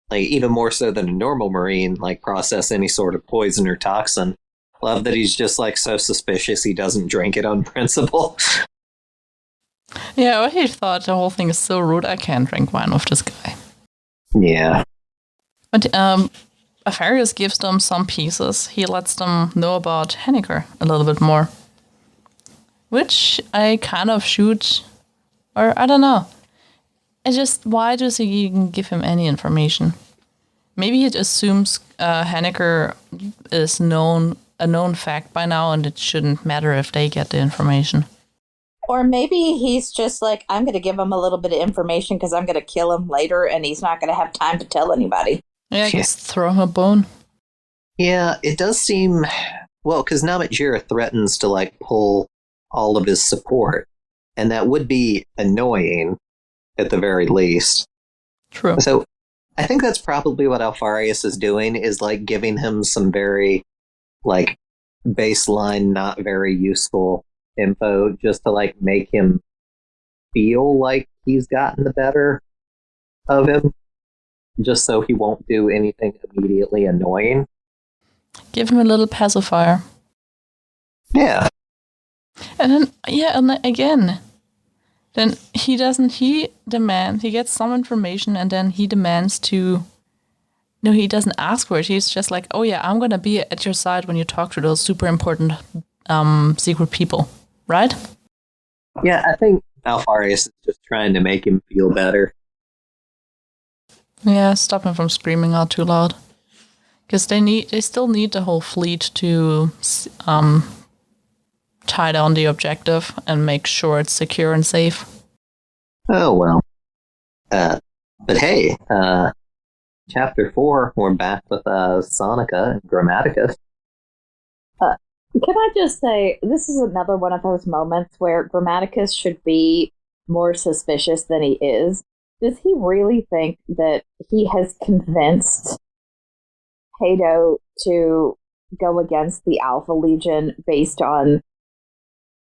like, even more so than a normal Marine, like, process any sort of poison or toxin. Love that he's just, like, so suspicious he doesn't drink it on principle. Yeah, well, he thought the whole thing is so rude, I can't drink wine with this guy. Yeah. But Alfarius gives them some pieces. He lets them know about Henniker a little bit more. Which I kind of shoot, or I don't know. Why does he even give him any information? Maybe he assumes Henniker is a known fact by now, and it shouldn't matter if they get the information. Or maybe he's just like, I'm going to give him a little bit of information because I'm going to kill him later, and he's not going to have time to tell anybody. Yeah, just throw him a bone. Yeah, it does seem... Well, because Namatjira threatens to, like, pull all of his support, and that would be annoying, at the very least. True. So, I think that's probably what Alfarius is doing, is, like, giving him some very, like, baseline, not very useful info, just to, like, make him feel like he's gotten the better of him, just so he won't do anything immediately annoying. Give him a little pacifier. Yeah. And then again, then he gets some information and then he demands to, no, he doesn't ask for it. He's just like, oh yeah, I'm going to be at your side when you talk to those super important secret people, right? Yeah, I think Alfarius is just trying to make him feel better. Yeah, stop him from screaming out too loud. Because they still need the whole fleet to tie down the objective and make sure it's secure and safe. Oh, well. But hey, Chapter 4, we're back with Sonica and Grammaticus. Can I just say, this is another one of those moments where Grammaticus should be more suspicious than he is. Does he really think that he has convinced Hato to go against the Alpha Legion based on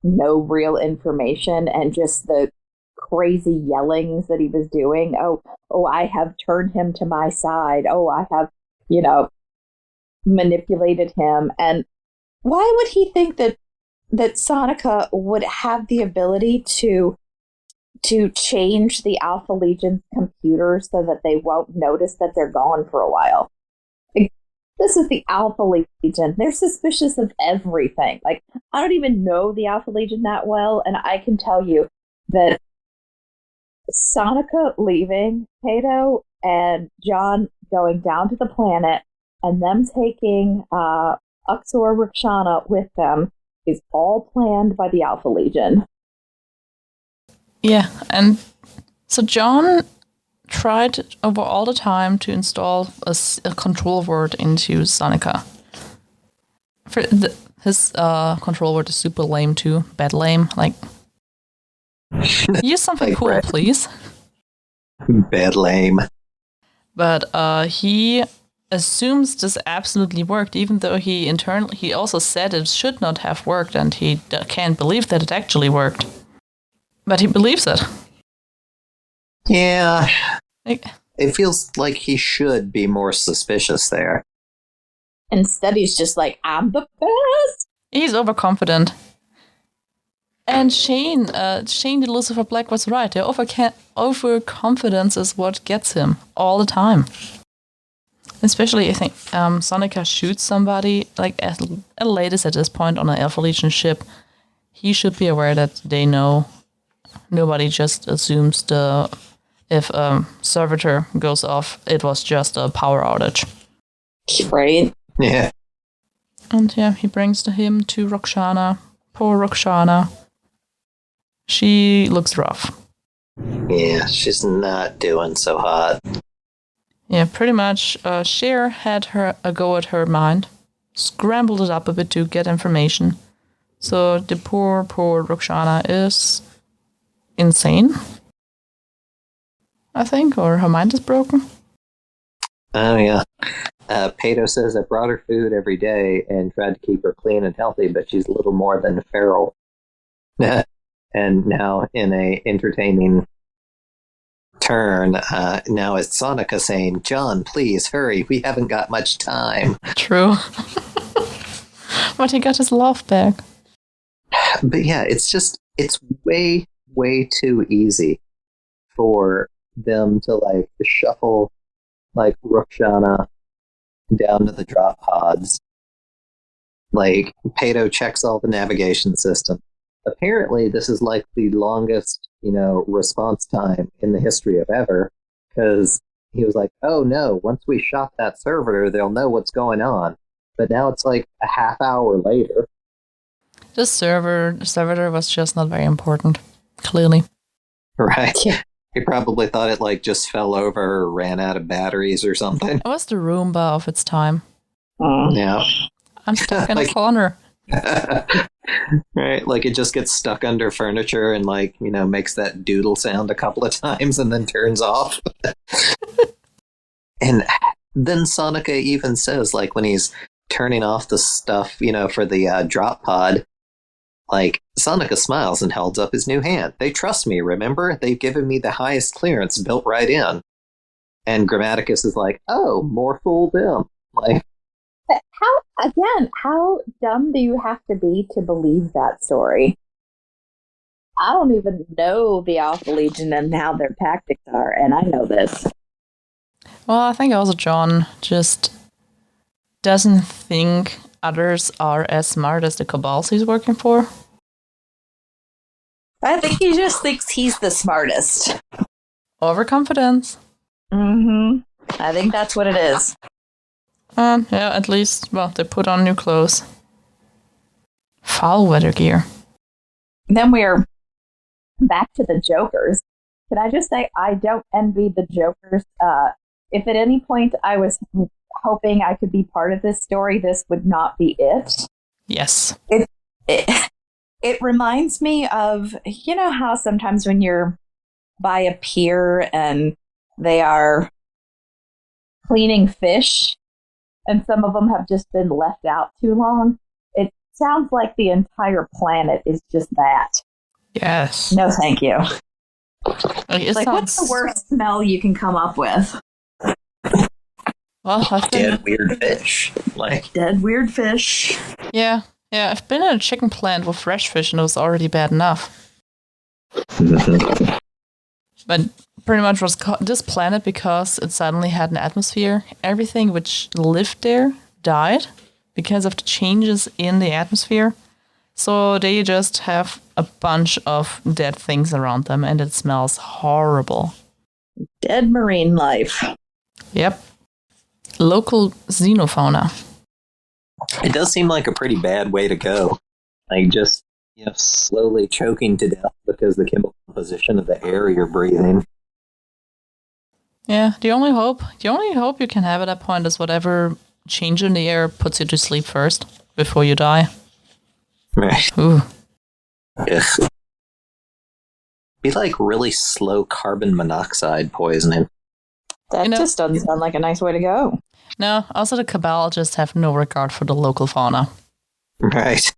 no real information and just the crazy yellings that he was doing? Oh, I have turned him to my side. Oh, I have, manipulated him. And why would he think that Sonica would have the ability to change the Alpha Legion's computer so that they won't notice that they're gone for a while? Like, this is the Alpha Legion. They're suspicious of everything. Like, I don't even know the Alpha Legion that well, and I can tell you that Sonica leaving, Hato and John going down to the planet, and them taking Uxor Rakshana with them is all planned by the Alpha Legion. Yeah, and so John tried over all the time to install a control word into Sonica. His control word is super lame too, bad lame. Like, use something cool, right. Please. Bad lame. But he assumes this absolutely worked, even though he also said it should not have worked, and he can't believe that it actually worked. But he believes it. Yeah. Like, it feels like he should be more suspicious there. Instead, he's just like, I'm the best. He's overconfident. And Shane the Lucifer Black was right. Their overconfidence is what gets him all the time. Especially, I think, Sonica shoots somebody, like, at latest at this point on an Alpha Legion ship. He should be aware that they know. Nobody just assumes if servitor goes off, it was just a power outage. Right? Yeah. And yeah, he brings him to Roxana. Poor Roxana. She looks rough. Yeah, she's not doing so hot. Yeah, pretty much. Cher had a go at her mind, scrambled it up a bit to get information. So the poor Roxana is insane, I think, or her mind is broken. Oh, yeah. Pato says I brought her food every day and tried to keep her clean and healthy, but she's little more than feral. And now, in a entertaining turn, now it's Sonica saying, John, please, hurry, we haven't got much time. True. But he got his love back. But yeah, it's way, way too easy for them to, like, shuffle, like, Roxana down to the drop pods. Like, Pato checks all the navigation system. Apparently, this is like the longest, response time in the history of ever, because he was like, oh no, once we shot that servitor, they'll know what's going on. But now it's like a half hour later. The servitor was just not very important, clearly. Right. Yeah. He probably thought it, like, just fell over or ran out of batteries or something. It was the Roomba of its time. Yeah. I'm stuck in a corner. Right, like it just gets stuck under furniture and, like, makes that doodle sound a couple of times and then turns off. And then Sonica even says, like, when he's turning off the stuff, for the drop pod, like, Sonica smiles and holds up his new hand. They trust me, remember? They've given me the highest clearance built right in. And Grammaticus is like, oh, more fool them. Like, How dumb do you have to be to believe that story? I don't even know the Alpha Legion and how their tactics are, and I know this. Well, I think also John just doesn't think others are as smart as the cabals he's working for. I think he just thinks he's the smartest. Overconfidence. Mm-hmm. I think that's what it is. Yeah, at least, well, they put on new clothes. Foul weather gear. Then we're back to the Jokers. Can I just say, I don't envy the Jokers. If at any point I was hoping I could be part of this story, this would not be it. Yes. It reminds me of, how sometimes when you're by a pier and they are cleaning fish and some of them have just been left out too long? It sounds like the entire planet is just that. Yes. No, thank you. Like, what's the worst smell you can come up with? Well, I've been... dead weird fish. Like, Dead weird fish. Yeah, I've been in a chicken plant with fresh fish and it was already bad enough. But pretty much was this planet, because it suddenly had an atmosphere. Everything which lived there died because of the changes in the atmosphere. So they just have a bunch of dead things around them and it smells horrible. Dead marine life. Yep. Local xenofauna. it does seem like a pretty bad way to go. Like, just slowly choking to death because the chemical composition of the air you're breathing. Yeah, the only hope you can have at that point is whatever change in the air puts you to sleep first before you die. Right. Ooh. Ugh. Be like really slow carbon monoxide poisoning. That just doesn't sound like a nice way to go. No, also the Cabal just have no regard for the local fauna. Right.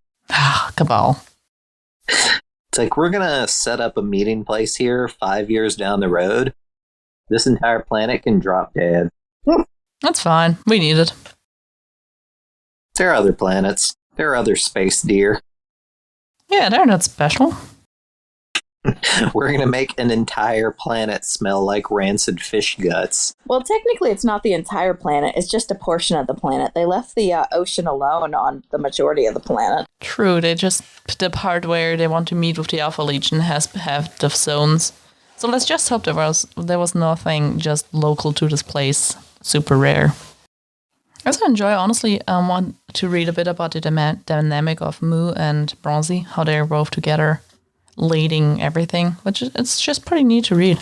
Cabal. It's like, we're gonna set up a meeting place here 5 years down the road. This entire planet can drop dead. That's fine. We need it. There are other planets. There are other space deer. Yeah, they're not special. We're going to make an entire planet smell like rancid fish guts. Well, technically, it's not the entire planet. It's just a portion of the planet. They left the ocean alone on the majority of the planet. True, they just, the part where they want to meet with the Alpha Legion have the zones. So let's just hope there was nothing just local to this place, super rare. I also enjoy, honestly, want to read a bit about the dynamic of Mu and Bronzy, how they're both together, leading everything, which it's just pretty neat to read.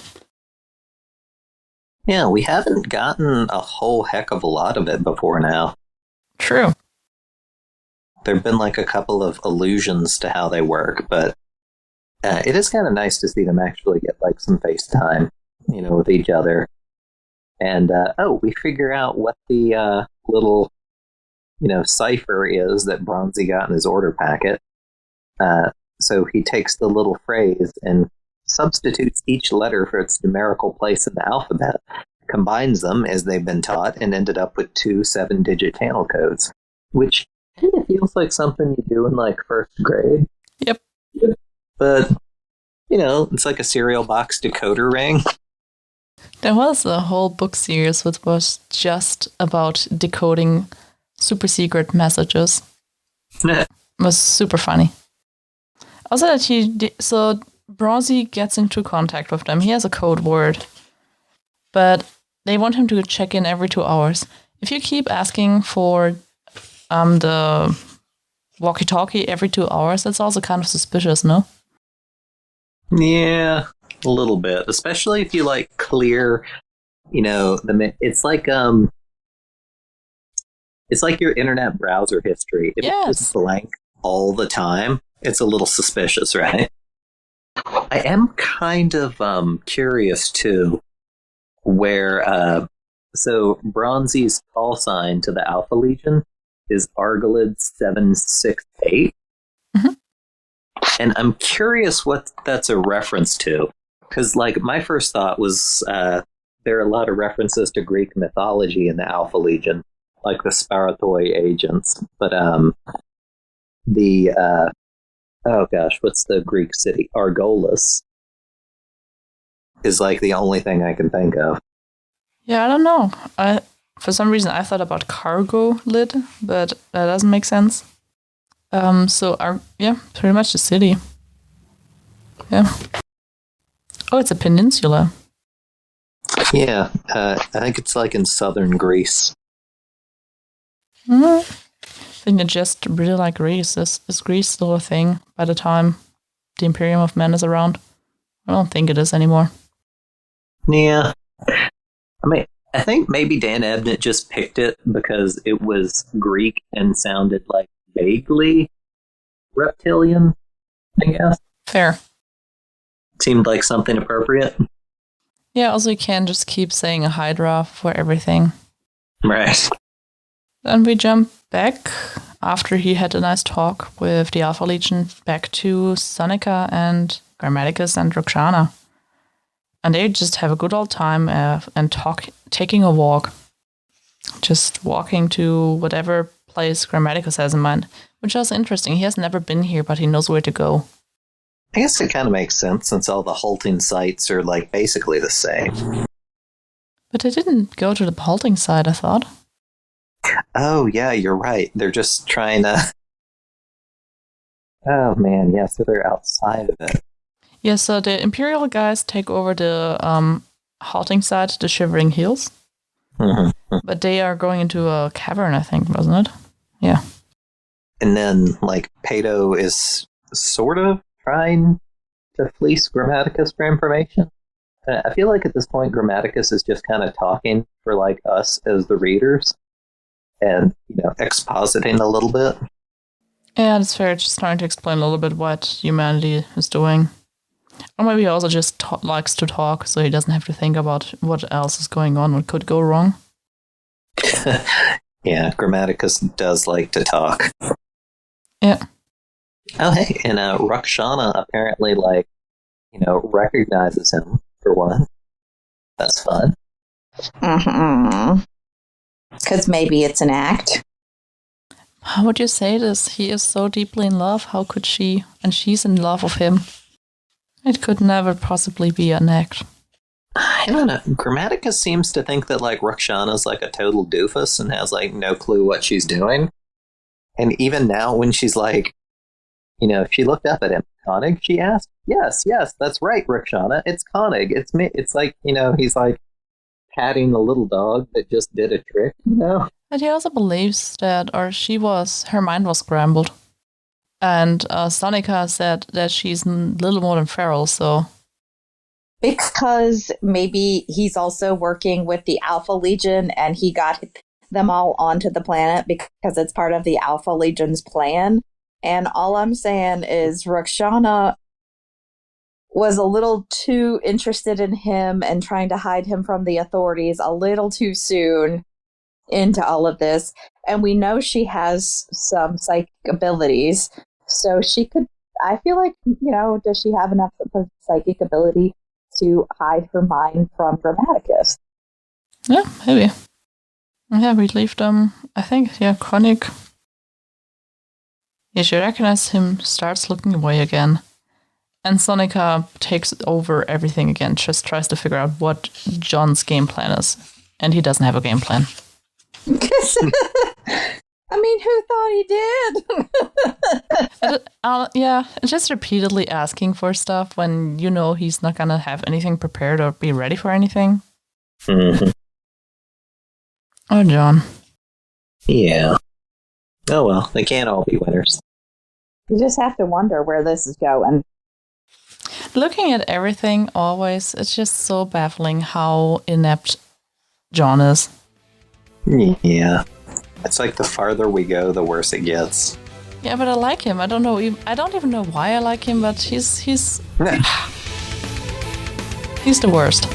Yeah, we haven't gotten a whole heck of a lot of it before now. True. There've been like a couple of allusions to how they work, but it is kind of nice to see them actually get like some FaceTime, with each other. And, we figure out what the little, cipher is that Bronzy got in his order packet. So he takes the little phrase and substitutes each letter for its numerical place in the alphabet, combines them as they've been taught, and ended up with 2 7-digit channel codes, which kind of feels like something you do in like first grade. Yep. But, it's like a cereal box decoder ring. There was a whole book series which was just about decoding super secret messages. It was super funny. Also, that Bronzy gets into contact with them. He has a code word, but they want him to check in every 2 hours. If you keep asking for the walkie-talkie every 2 hours, that's also kind of suspicious, no? Yeah, a little bit, especially if you like clear, it's like your internet browser history. If it's just blank all the time, it's a little suspicious, right? I am kind of curious too, where so Bronzy's call sign to the Alpha Legion is Argolid 768. Mm-hmm. And I'm curious what that's a reference to. Because, my first thought was there are a lot of references to Greek mythology in the Alpha Legion, like the Sparatoi agents. But what's the Greek city? Argolis is, the only thing I can think of. Yeah, I don't know. For some reason, I thought about cargo lid, but that doesn't make sense. Pretty much the city. Yeah. Oh, it's a peninsula. Yeah, I think it's in southern Greece. I think they just really like Greece. Is Greece still a thing by the time the Imperium of Men is around? I don't think it is anymore. Yeah. I think maybe Dan Abnett just picked it because it was Greek and sounded vaguely reptilian, I guess. Fair. Seemed like something appropriate. Yeah, also you can't just keep saying a Hydra for everything. Right. Then we jump back, after he had a nice talk with the Alpha Legion, back to Sonica and Grammaticus and Roxana. And they just have a good old time and taking a walk. Just walking to whatever place Grammaticus has in mind, which is interesting. He has never been here, but he knows where to go. I guess it kind of makes sense since all the halting sites are basically the same. But they didn't go to the halting site, I thought. Oh, yeah, you're right. They're just trying to... Oh, man, yeah, so they're outside of it. Yeah, so the Imperial guys take over the halting site, the Shivering Hills. Mm-hmm. But they are going into a cavern, I think, wasn't it? Yeah. And then, Pato is sort of trying to fleece Grammaticus for information. I feel like at this point, Grammaticus is just kind of talking for, us as the readers and, expositing a little bit. Yeah, that's fair. Just trying to explain a little bit what humanity is doing. Or maybe he also just likes to talk, so he doesn't have to think about what else is going on, what could go wrong. Yeah, Grammaticus does like to talk. Yeah. Oh, hey, and Roxana apparently, recognizes him, for one. That's fun. Mm-hmm. Because maybe it's an act. How would you say this? He is so deeply in love. How could she? And she's in love with him. It could never possibly be an act. I don't know. Grammaticus seems to think that like Ruxana's like a total doofus and has like no clue what she's doing. And even now, when she's like, she looked up at him. Konig, she asked. Yes, that's right, Ruxana. It's Konig. It's me. It's like, he's like patting the little dog that just did a trick, But he also believes that, or her mind was scrambled. And Sonika said that she's a little more than feral, so... Because maybe he's also working with the Alpha Legion and he got them all onto the planet because it's part of the Alpha Legion's plan. And all I'm saying is Ruxana was a little too interested in him and trying to hide him from the authorities a little too soon into all of this. And we know she has some psychic abilities. So she could, I feel like, does she have enough psychic ability to hide her mind from Grammaticus? Yeah, maybe. Yeah, we leave them. I think, Konig. Yeah, she recognizes him, starts looking away again. And Sonika takes over everything again, just tries to figure out what John's game plan is. And he doesn't have a game plan. I mean, who thought he did? Just repeatedly asking for stuff when he's not gonna have anything prepared or be ready for anything. Mm-hmm. Oh, John. Yeah. Oh well, they can't all be winners. You just have to wonder where this is going. Looking at everything always, it's just so baffling how inept John is. Yeah. It's like the farther we go, the worse it gets. Yeah, but I like him. I don't know. I don't even know why I like him, but he's he's the worst.